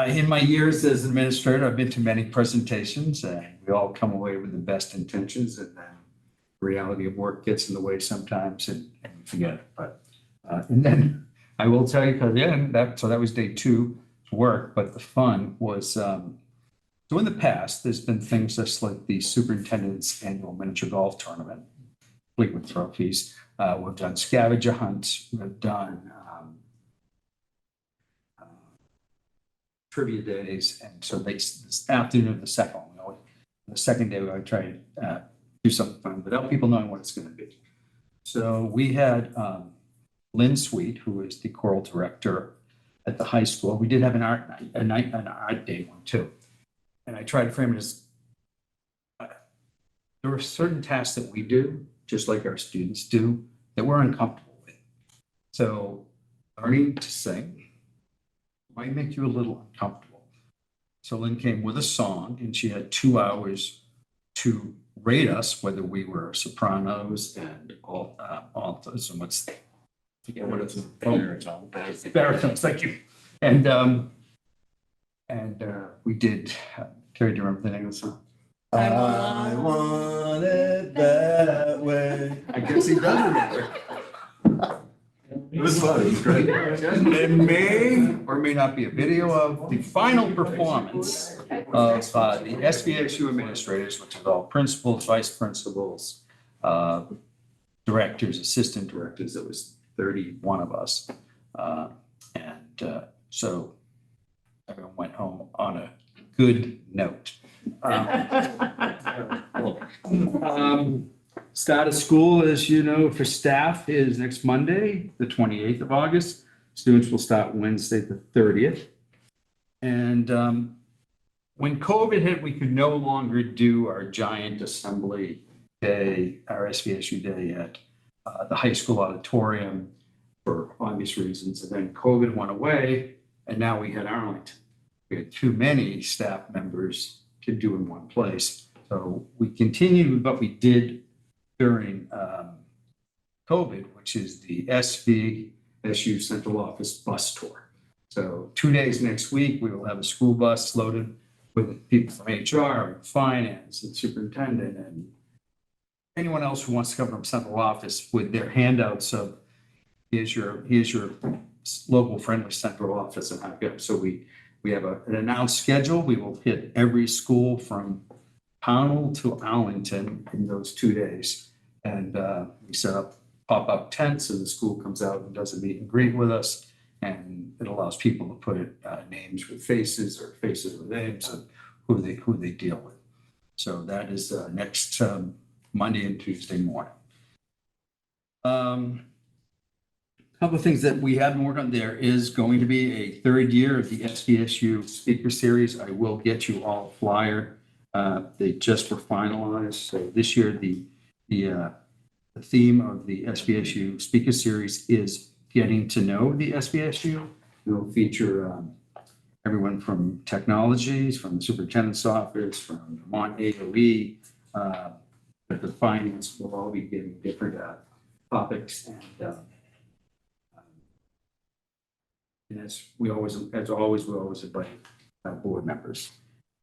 In my years as administrator, I've been to many presentations and we all come away with the best intentions, and then the reality of work gets in the way sometimes and we forget it. But and then I will tell you, because that was day 2 work, but the fun was so in the past, there's been things just like the superintendent's annual miniature golf tournament, complete with trophies. We've done scavenger hunts. We've done trivia days. And so this afternoon, the second day, we would try to do something fun without people knowing what it's going to be. So we had Lynn Sweet, who is the choral director at the high school. We did have an art night, an art day one too. And I tried to frame it as there are certain tasks that we do, just like our students do, that we're uncomfortable with. So learning to sing might make you a little uncomfortable. So Lynn came with a song and she had 2 hours to rate us whether we were sopranos and altos and baritones, thank you. And we did, Carrie, do you remember the name of the song? I want it that way. I guess he does remember. It was fun, it was great. There may or may not be a video of the final performance of the SVSU administrators, which is all principals, vice principals, directors, assistant directors. There was 31 of us. So everyone went home on a good note. Start of school, as you know, for staff is next Monday, the 28th of August. Students will start Wednesday, the 30th. And when COVID hit, we could no longer do our giant assembly day, our SVSU day at the high school auditorium for obvious reasons. And then COVID went away, and now we had Arlington. We had too many staff members to do in one place. So we continued with what we did during COVID, which is the SVSU Central Office bus tour. So 2 days next week, we will have a school bus loaded with people from HR and finance and superintendent and anyone else who wants to come from central office with their handouts of here's your local friendly central office and how to go. So we have an announced schedule. We will hit every school from Pownell to Arlington in those 2 days. And we set up pop-up tents, so the school comes out and does a meet and greet with us. And it allows people to put names with faces or faces with names of who they deal with. So that is next Monday and Tuesday morning. Couple of things that we have been working on. There is going to be a third year of the SVSU Speaker Series. I will get you all a flyer. They just were finalized. So this year, the theme of the SVSU Speaker Series is getting to know the SVSU. It'll feature everyone from technologies, from the superintendent's office, from Vermont AOE, the finance will all be getting different topics. And as always, we always invite board members.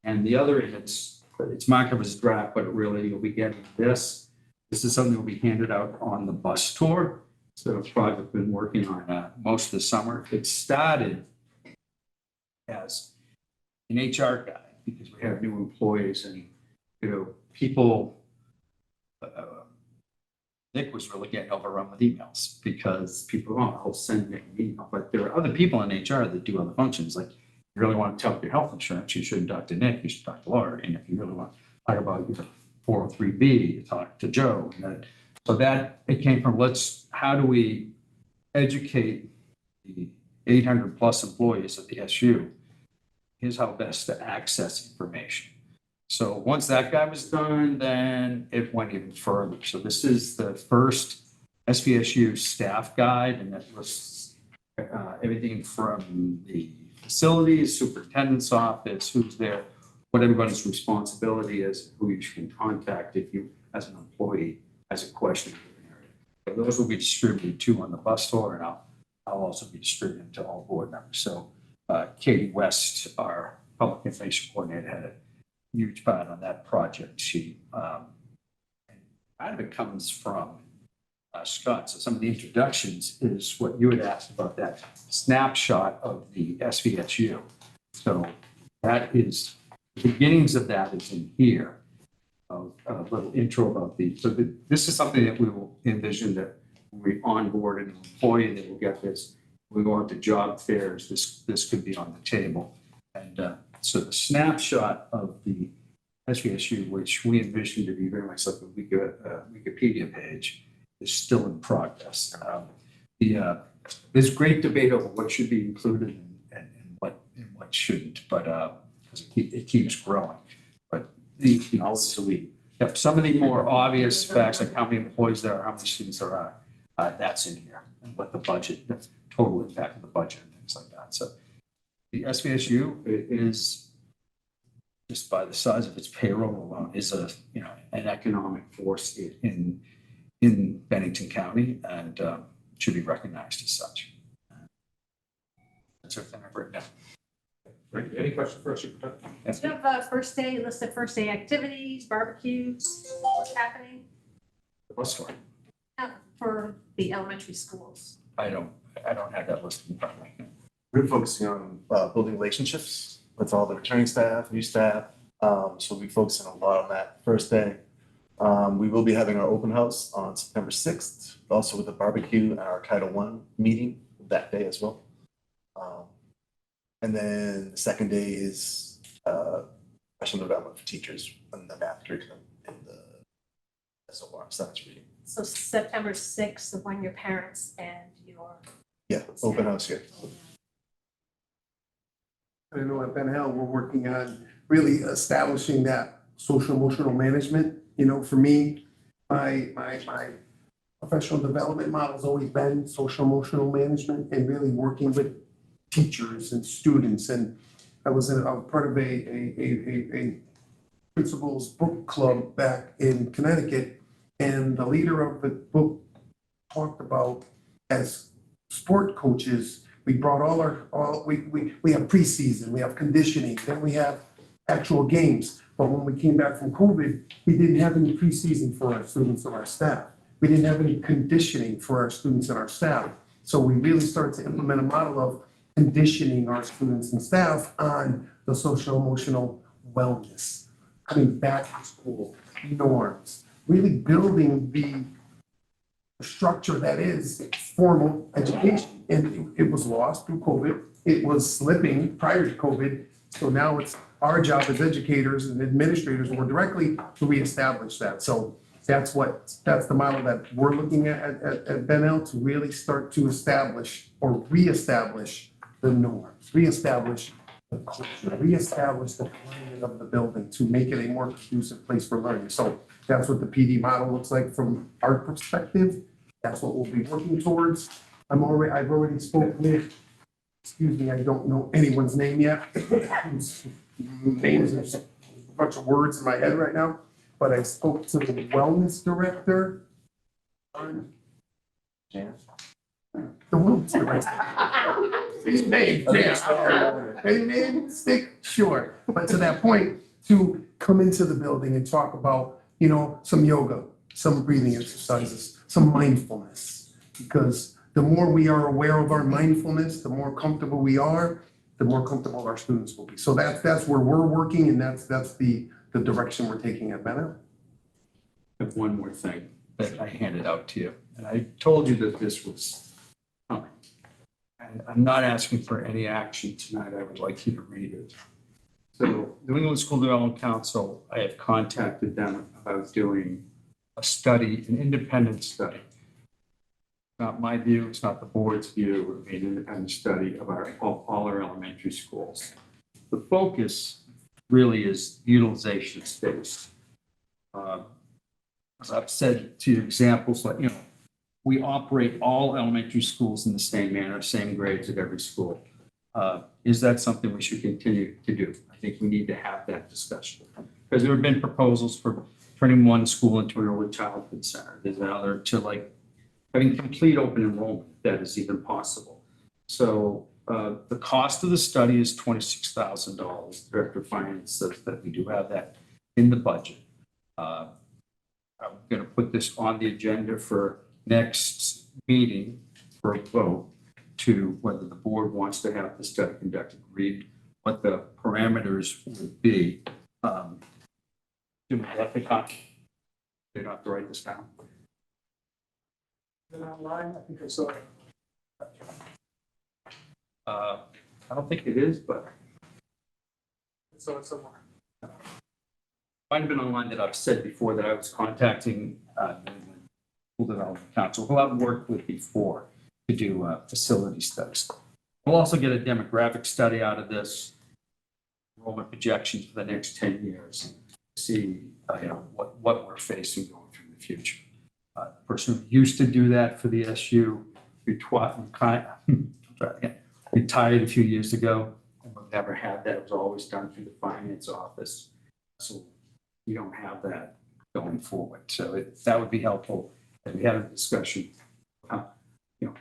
And the other, it's marked up as draft, but really you'll be getting this. This is something that will be handed out on the bus tour. So it's a project we've been working on most of the summer. It started as an HR guide because we have new employees and, people, Nick was really getting overrun with emails because people, I'll send Nick an email. But there are other people in HR that do other functions. Like, you really want to talk about your health insurance, you shouldn't talk to Nick, you should talk to Laura. And if you really want to talk about your 403B, you talk to Joe. So that it came from how do we educate the 800 plus employees at the SU? Here's how best to access information. So once that guy was done, then it went even further. So this is the first SVSU staff guide, and it was everything from the facilities, superintendent's office, who's there, what everybody's responsibility is, who you can contact if you, as an employee, has a question. So those will be distributed too on the bus tour, and I'll also be distributing to all board members. So Katie West, our public information coordinator, had a huge part on that project. She, part of it comes from Scott. So some of the introductions is what you had asked about, that snapshot of the SVSU. So that is, the beginnings of that is in here. A little intro about this is something that we will envision that when we onboard an employee that will get this. We go out to job fairs, this could be on the table. And so the snapshot of the SVSU, which we envision to be very much like a Wikipedia page, is still in progress. There's great debate over what should be included and what shouldn't, but because it keeps growing. But some of the more obvious facts, like how many employees there are, how many students there are, that's in here, and what the budget, the total impact of the budget, and things like that. So the SVSU is, just by the size of its payroll alone, is an economic force in Bennington County, and should be recognized as such. That's everything I've written down. Great. Any questions for us, Superintendent? Do you have a list of first day activities, barbecues, what's happening Bus tour. for the elementary schools? I don't have that list in front of me. We're focusing on building relationships with all the returning staff, new staff. So we'll be focusing a lot on that first day. We will be having our open house on September 6th, also with a barbecue and our Title I meeting that day as well. And then the second day is professional development for teachers and the math curriculum and the SOR science reading. So September 6th is when your parents and your. Yeah, open house here. I know at Ben Hell, we're working on really establishing that social emotional management. For me, my professional development model has always been social emotional management and really working with teachers and students. And I was part of a principal's book club back in Connecticut, and the leader of the book talked about, as sport coaches, we brought we have preseason, we have conditioning, then we have actual games. But when we came back from COVID, we didn't have any preseason for our students or our staff. We didn't have any conditioning for our students and our staff. So we really started to implement a model of conditioning our students and staff on the social emotional wellness, coming back to school, norms, really building the structure that is formal education. And it was lost through COVID. It was slipping prior to COVID. So now it's our job as educators and administrators more directly to reestablish that. So that's the model that we're looking at Benel, to really start to establish or reestablish the norms, reestablish the culture, reestablish the climate of the building to make it a more conducive place for learning. So that's what the PD model looks like from our perspective. That's what we'll be working towards. I've already spoken with, excuse me, I don't know anyone's name yet. Names are just a bunch of words in my head right now, but I spoke to the wellness director. The wellness director. His name, His name, stick, sure. But to that point, to come into the building and talk about, some yoga, some breathing exercises, some mindfulness. Because the more we are aware of our mindfulness, the more comfortable we are, the more comfortable our students will be. So that's where we're working, and that's the direction we're taking at Benel. I have one more thing that I handed out to you, and I told you that this was coming. And I'm not asking for any action tonight. I would like you to read it. So New England School Development Council, I have contacted them about doing a study, an independent study. Not my view, it's not the board's view, it would be an independent study of all our elementary schools. The focus really is utilization space. As I've said to you, examples like, we operate all elementary schools in the same manner, same grades at every school. Is that something we should continue to do? I think we need to have that discussion. Because there have been proposals for turning one school into an early childhood center. There's another to having complete open enrollment, if that is even possible. So the cost of the study is $26,000. Director of Finance says that we do have that in the budget. I'm going to put this on the agenda for next meeting for a vote to whether the board wants to have the study conducted, read what the parameters would be. Do we have to copy? They don't have to write this down. Is it online? I think I saw it. I don't think it is, but I saw it somewhere. might have been online that I've said before that I was contacting New England School Development Council, who I've worked with before to do facility studies. We'll also get a demographic study out of this, enrollment projections for the next 10 years, see what we're facing going through the future. The person who used to do that for the SU retired a few years ago, and we've never had that. It was always done through the finance office. So we don't have that going forward. So that would be helpful. And we had a discussion, are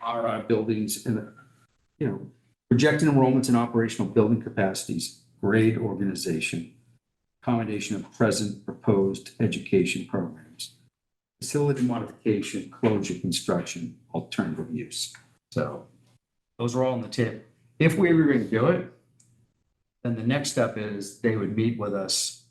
our buildings in the, projected enrollments and operational building capacities, grade organization, accommodation of present proposed education programs, facility modification, closure, construction, alternative use. So those are all on the table. If we were going to do it, then the next step is they would meet with us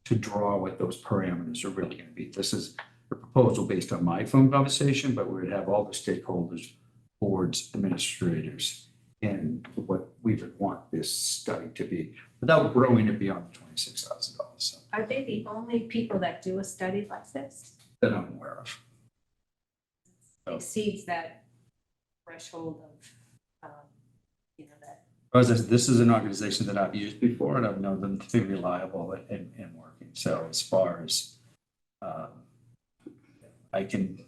to draw what those parameters are really going to be. This is a proposal based on my phone conversation, but we would have all the stakeholders, boards, administrators, and what we would want this study to be without growing it beyond $26,000. So Are they the only people that do a study like this? that I'm aware of. Exceeds that threshold of, that. As I said, this is an organization that I've used before, and I've known them to be reliable and working. So as far as I can,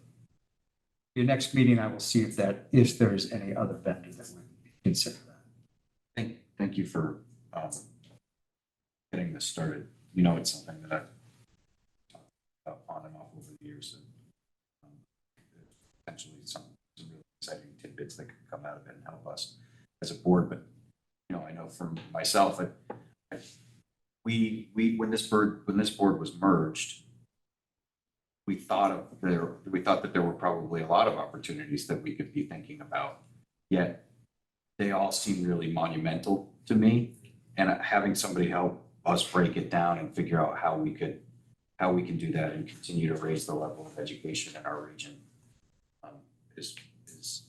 your next meeting, I will see if there is any other vendor that would consider that. Thank you for getting this started. It's something that I've talked about on and off over the years, and potentially some really exciting tidbits that could come out of it and help us as a board. But I know for myself, when this board was merged, we thought that there were probably a lot of opportunities that we could be thinking about, yet they all seem really monumental to me. And having somebody help us break it down and figure out how we can do that and continue to raise the level of education in our region is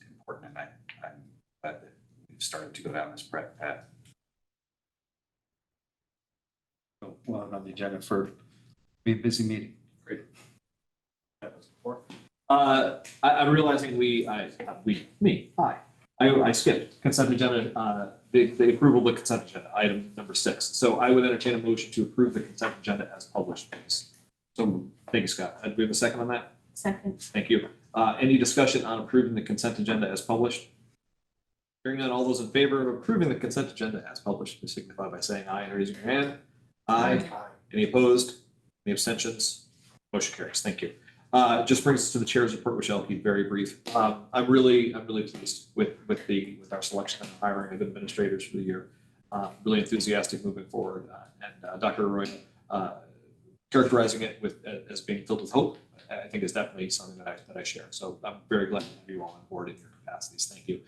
important, and I'm glad that we've started to go down this path. Well, on the agenda for be a busy meeting. I'm realizing I skipped consent agenda, the approval of the consent agenda, item number 6. So I would entertain a motion to approve the consent agenda as published, please. So, thank you, Scott. Do we have a second on that? Second. Thank you. Any discussion on approving the consent agenda as published? Hearing none, all those in favor of approving the consent agenda as published, please signify by saying aye and raising your hand. Aye. Any opposed? Any abstentions? Motion carries. Thank you. Just brings us to the chair's report, which I'll keep very brief. I'm really pleased with our selection and hiring of administrators for the year. Really enthusiastic moving forward, and Dr. Roy characterizing it as being filled with hope, I think is definitely something that I share. So I'm very glad to have you all on board in your capacities. Thank you.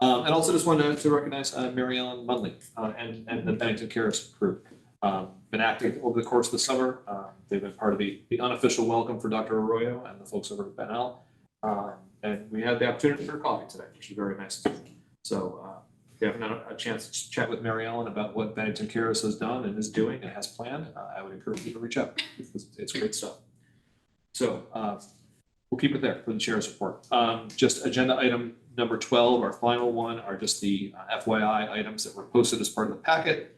And also just wanted to recognize Mary Ellen Munley and the Bennington Cares crew. Been active over the course of the summer. They've been part of the unofficial welcome for Dr. Arroyo and the folks over at Ben Al. And we had the opportunity for coffee today, which was very nice. So if you haven't had a chance to chat with Mary Ellen about what Bennington Cares has done and is doing and has planned, I would encourage you to reach out. It's great stuff. So we'll keep it there for the chair's report. Just agenda item number 12, our final one, are just the FYI items that were posted as part of the packet.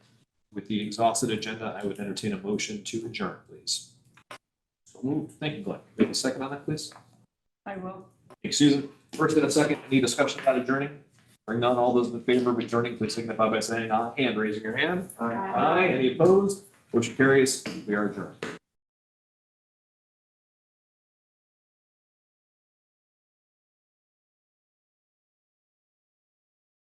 With the exhausted agenda, I would entertain a motion to adjourn, please. So moved. Thank you, Glenn. Can we have a second on that, please? I will. Thank you, Susan. First and a second, any discussion about adjourning? Bring on all those in favor of adjourning, please signify by saying aye and raising your hand. Aye. Any opposed? Motion carries. We are adjourned.